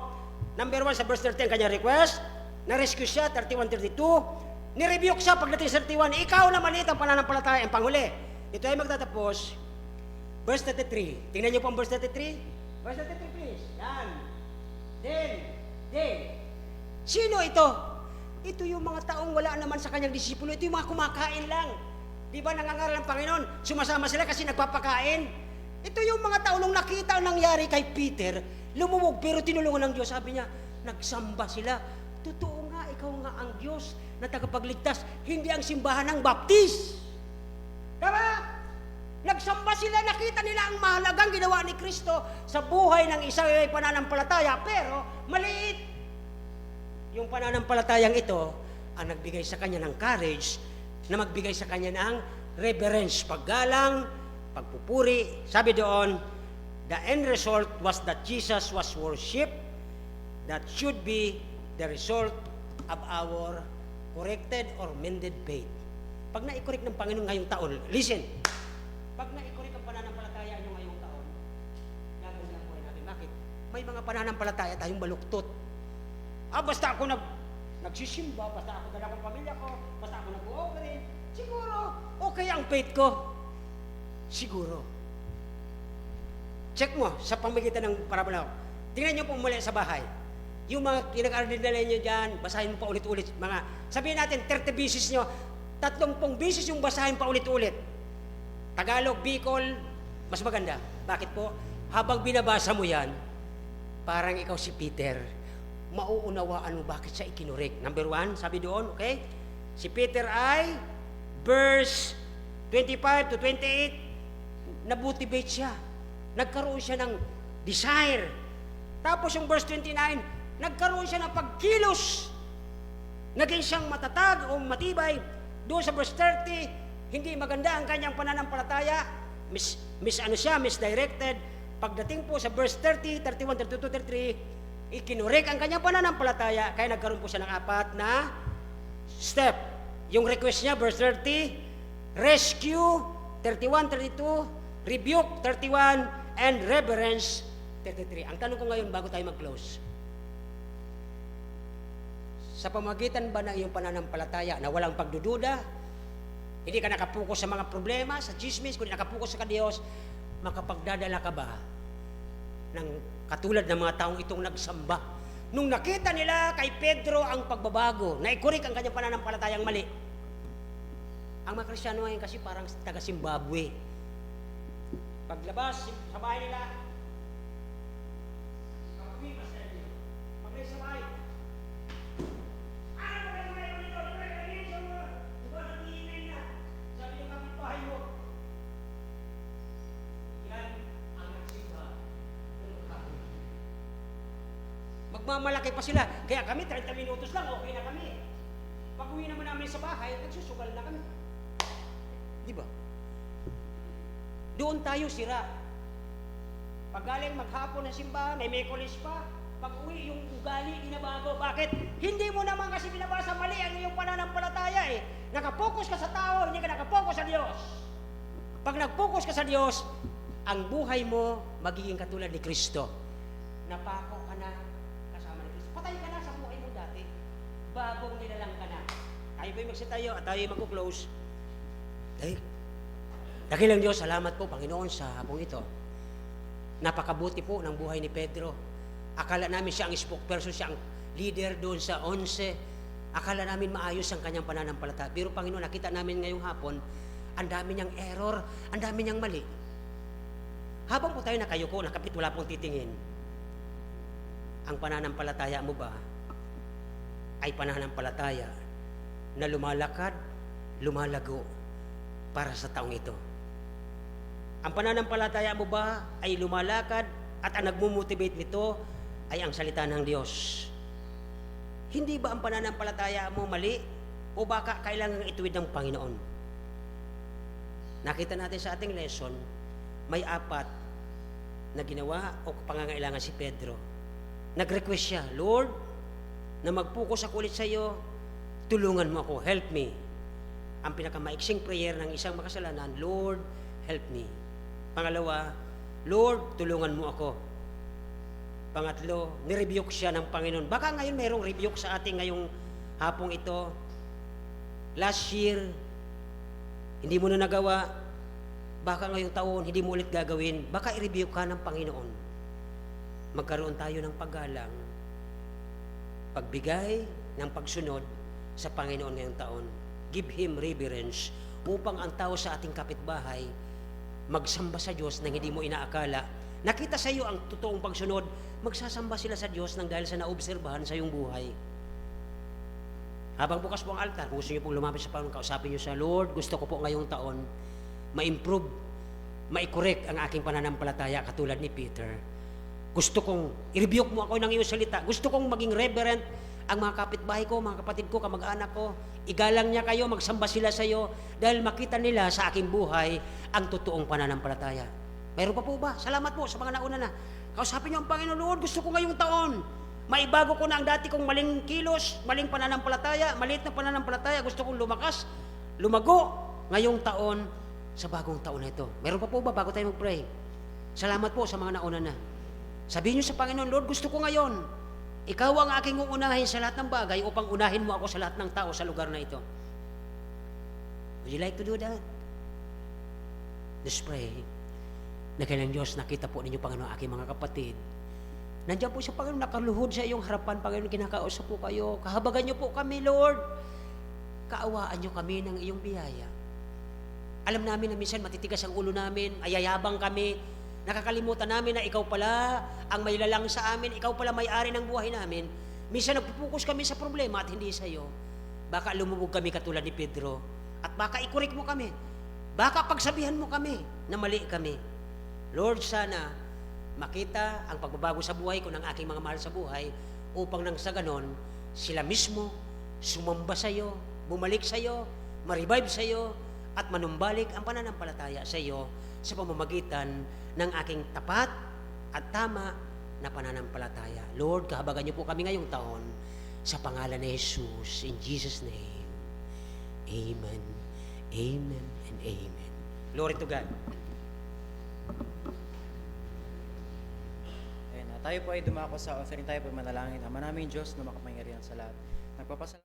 number 1 sa verse 13, kanyang request. Na-rescue siya, 31-32. Nirebuke siya pagdating sa 31. Ikaw na maliit ang pananampalataya, ang panghuli. Ito ay magtatapos. Verse 33. Tingnan niyo po ang verse 33. Verse 33, please. Yan. Then. Sino ito? Ito yung mga taong wala naman sa kanyang disipulo. Ito yung mga kumakain lang. Di ba nangangaral ng Panginoon? Sumasama sila kasi nagpapakain. Ito yung mga tao nung nakita ang nangyari kay Peter, lumubog pero tinulungan ng Diyos. Sabi niya, nagsamba sila. Totoo nga, ikaw nga ang Diyos na tagapagligtas, hindi ang simbahan ng Baptist. Tama? Nagsamba sila, nakita nila ang mahalagang ginawa ni Kristo sa buhay ng isang pananampalataya, pero maliit. Yung pananampalatayang ito ang nagbigay sa kanya ng courage, na magbigay sa kanya ng reverence, paggalang, pagpupuri. Sabi doon, the end result was that Jesus was worshipped. That should be the result of our corrected or mended faith. Pag na-correct ng Panginoon ngayong taon, listen, pag na-correct ang pananampalataya nyo ngayong taon, gagawin po natin. Bakit? May mga pananampalataya tayong baluktot. Basta ako nagsisimba, basta ako dala kong pamilya ko, basta ako nag-ooperate, siguro, okay ang faith ko. Siguro. Check mo sa pamagitan ng parabola. Tingnan nyo po muli sa bahay. Yung mga pinag-ardinala nyo dyan, basahin mo pa ulit-ulit. Sabihin natin, 30 bisis nyo, 30 bisis yung basahin pa ulit-ulit. Tagalog, Bicol, mas maganda. Bakit po? Habang binabasa mo yan, parang ikaw si Peter, mauunawaan mo bakit siya ikinurek. Number 1, sabi doon, okay? Si Peter ay, verse 25 to 28, namotivate siya. Nagkaroon siya ng desire. Tapos yung verse 29, nagkaroon siya ng pagkilos. naging siyang matatag o matibay. Doon sa verse 30, hindi maganda ang kanyang pananampalataya, misdirected. Pagdating po sa verse 30, 31, 32, 33, ikinurek ang kanyang pananampalataya, kaya nagkaroon po siya ng 4 na step. Yung request niya, verse 30, rescue, 31, 32, rebuke, 31, and reverence, 33. Ang tanong ko ngayon bago tayo mag-close, sa pamagitan ba ng iyong pananampalataya na walang pagdududa, hindi ka nakapokus sa mga problema, sa chismis, kundi nakapokus sa Diyos, makapagdadala ka ba ng katulad ng mga taong itong nagsamba? Nung nakita nila kay Pedro ang pagbabago, naikurik ang kanyang pananampalatayang mali. Ang mga Kristiyano ngayon kasi parang taga-Zimbabwe. Paglabas sa bahay nila, magmamalaki pa sila. Kaya kami, 30 minutos lang, okay na kami. Pag uwi naman namin sa bahay, nagsusugal na kami. Di ba? Doon tayo sira. Pag galing maghapon ng simbahan, may Miyerkules pa, pag uwi yung ugali, inabago. Bakit? Hindi mo naman kasi binabasa mali ang iyong pananampalataya eh. Nakapokus ka sa tao, hindi ka nakapokus sa Diyos. Pag nagpokus ka sa Diyos, ang buhay mo magiging katulad ni Kristo. Napako ka na kasama ni Kristo. Patay ka na sa buhay mo dati. Bagong nilalang ka na. Tayo po'y magsitayo at tayo mag-close. Dakilang Diyos, salamat po Panginoon sa hapong ito. Napakabuti po ng buhay ni Pedro. Akala namin siya ang spokesperson, siya ang leader doon sa 11. Akala namin maayos ang kanyang pananampalataya. Pero Panginoon, nakita namin ngayong hapon, ang dami niyang error, ang dami niyang mali. Habang po tayo nakayuko, nakapit, wala pong titingin. Ang pananampalataya mo ba ay pananampalataya na lumalakad, lumalago para sa taong ito? Ang pananampalataya mo ba ay lumalakad at ang nagmumotivate nito ay ang salita ng Diyos? Hindi ba ang pananampalataya mo mali o baka kailangan ituwid ng Panginoon? Nakita natin sa ating lesson, may 4 na ginawa o pangangailangan si Pedro. Nag-request siya, Lord, na mag-focus ako ulit sa iyo, tulungan mo ako, help me. Ang pinakamaiksing prayer ng isang makasalanan, Lord, help me. Pangalawa, Lord, tulungan mo ako. Pangatlo, nirebuke siya ng Panginoon. Baka ngayon mayroong rebuke sa ating ngayong hapong ito. Last year, hindi mo na nagawa. Baka ngayong taon, hindi mo ulit gagawin. Baka i-rebuke ka ng Panginoon. Magkaroon tayo ng paggalang, pagbigay ng pagsunod sa Panginoon ngayong taon. Give Him reverence upang ang tao sa ating kapitbahay magsamba sa Diyos nang hindi mo inaakala. Nakita sa iyo ang totoong pagsunod, magsasamba sila sa Diyos nang dahil sa naobserbahan sa iyong buhay. Habang bukas po ang altar, kung gusto niyo pong lumapit sa Panginoon, kausapin niyo sa Lord, gusto ko po ngayong taon ma-improve, ma-correct ang aking pananampalataya katulad ni Peter. Gusto kong i-rebuke mo ako ng iyong salita. Gusto kong maging reverent ang mga kapitbahay ko, mga kapatid ko, kamag-anak ko. Igalang niya kayo, magsamba sila sa iyo dahil makita nila sa aking buhay ang totoong pananampalataya. Mayroon pa po ba? Salamat po sa mga nauna na. Kausapin niyo ang Panginoon, Lord, gusto ko ngayong taon maibago ko na ang dati kong maling kilos, maling pananampalataya, maliit na pananampalataya. Gusto kong lumakas, lumago ngayong taon sa bagong taon na ito. Mayroon pa po ba bago tayo mag-pray? Salamat po sa mga nauna na. Sabihin niyo sa Panginoon, Lord, gusto ko ngayon, ikaw ang aking uunahin sa lahat ng bagay upang unahin mo ako sa lahat ng tao sa lugar na ito. Would you like to do that? Let's pray. Nakilang Diyos, nakita po ninyo, Panginoon, aking mga kapatid. Nandiyan po siya, Panginoon, nakaluhod sa iyong harapan, Panginoon, kinakausap po kayo. Kahabagan niyo po kami, Lord. Kaawaan niyo kami ng iyong biyaya. Alam namin na minsan matitigas ang ulo namin, ayayabang kami, nakakalimutan namin na ikaw pala ang may lalang sa amin, ikaw pala may-ari ng buhay namin. Minsan nagpupukus kami sa problema at hindi sa iyo. Baka lumubog kami katulad ni Pedro at baka ikurik mo kami. Baka pagsabihan mo kami na mali kami. Lord, sana makita ang pagbabago sa buhay ko ng aking mga mahal sa buhay upang nang sa ganon, sila mismo sumamba sa iyo, bumalik sa iyo, ma-revive sa iyo, at manumbalik ang pananampalataya sa iyo sa pamamagitan ng aking tapat at tama na pananampalataya. Lord, kahabagan niyo po kami ngayong taon sa pangalan ni Jesus. In Jesus' name. Amen. Amen and amen. Glory to God. Tayo po ay dumako sa offering, tayo po ay manalangin. Ama naming Diyos na makapangyarihan sa lahat. Nagpapasalamat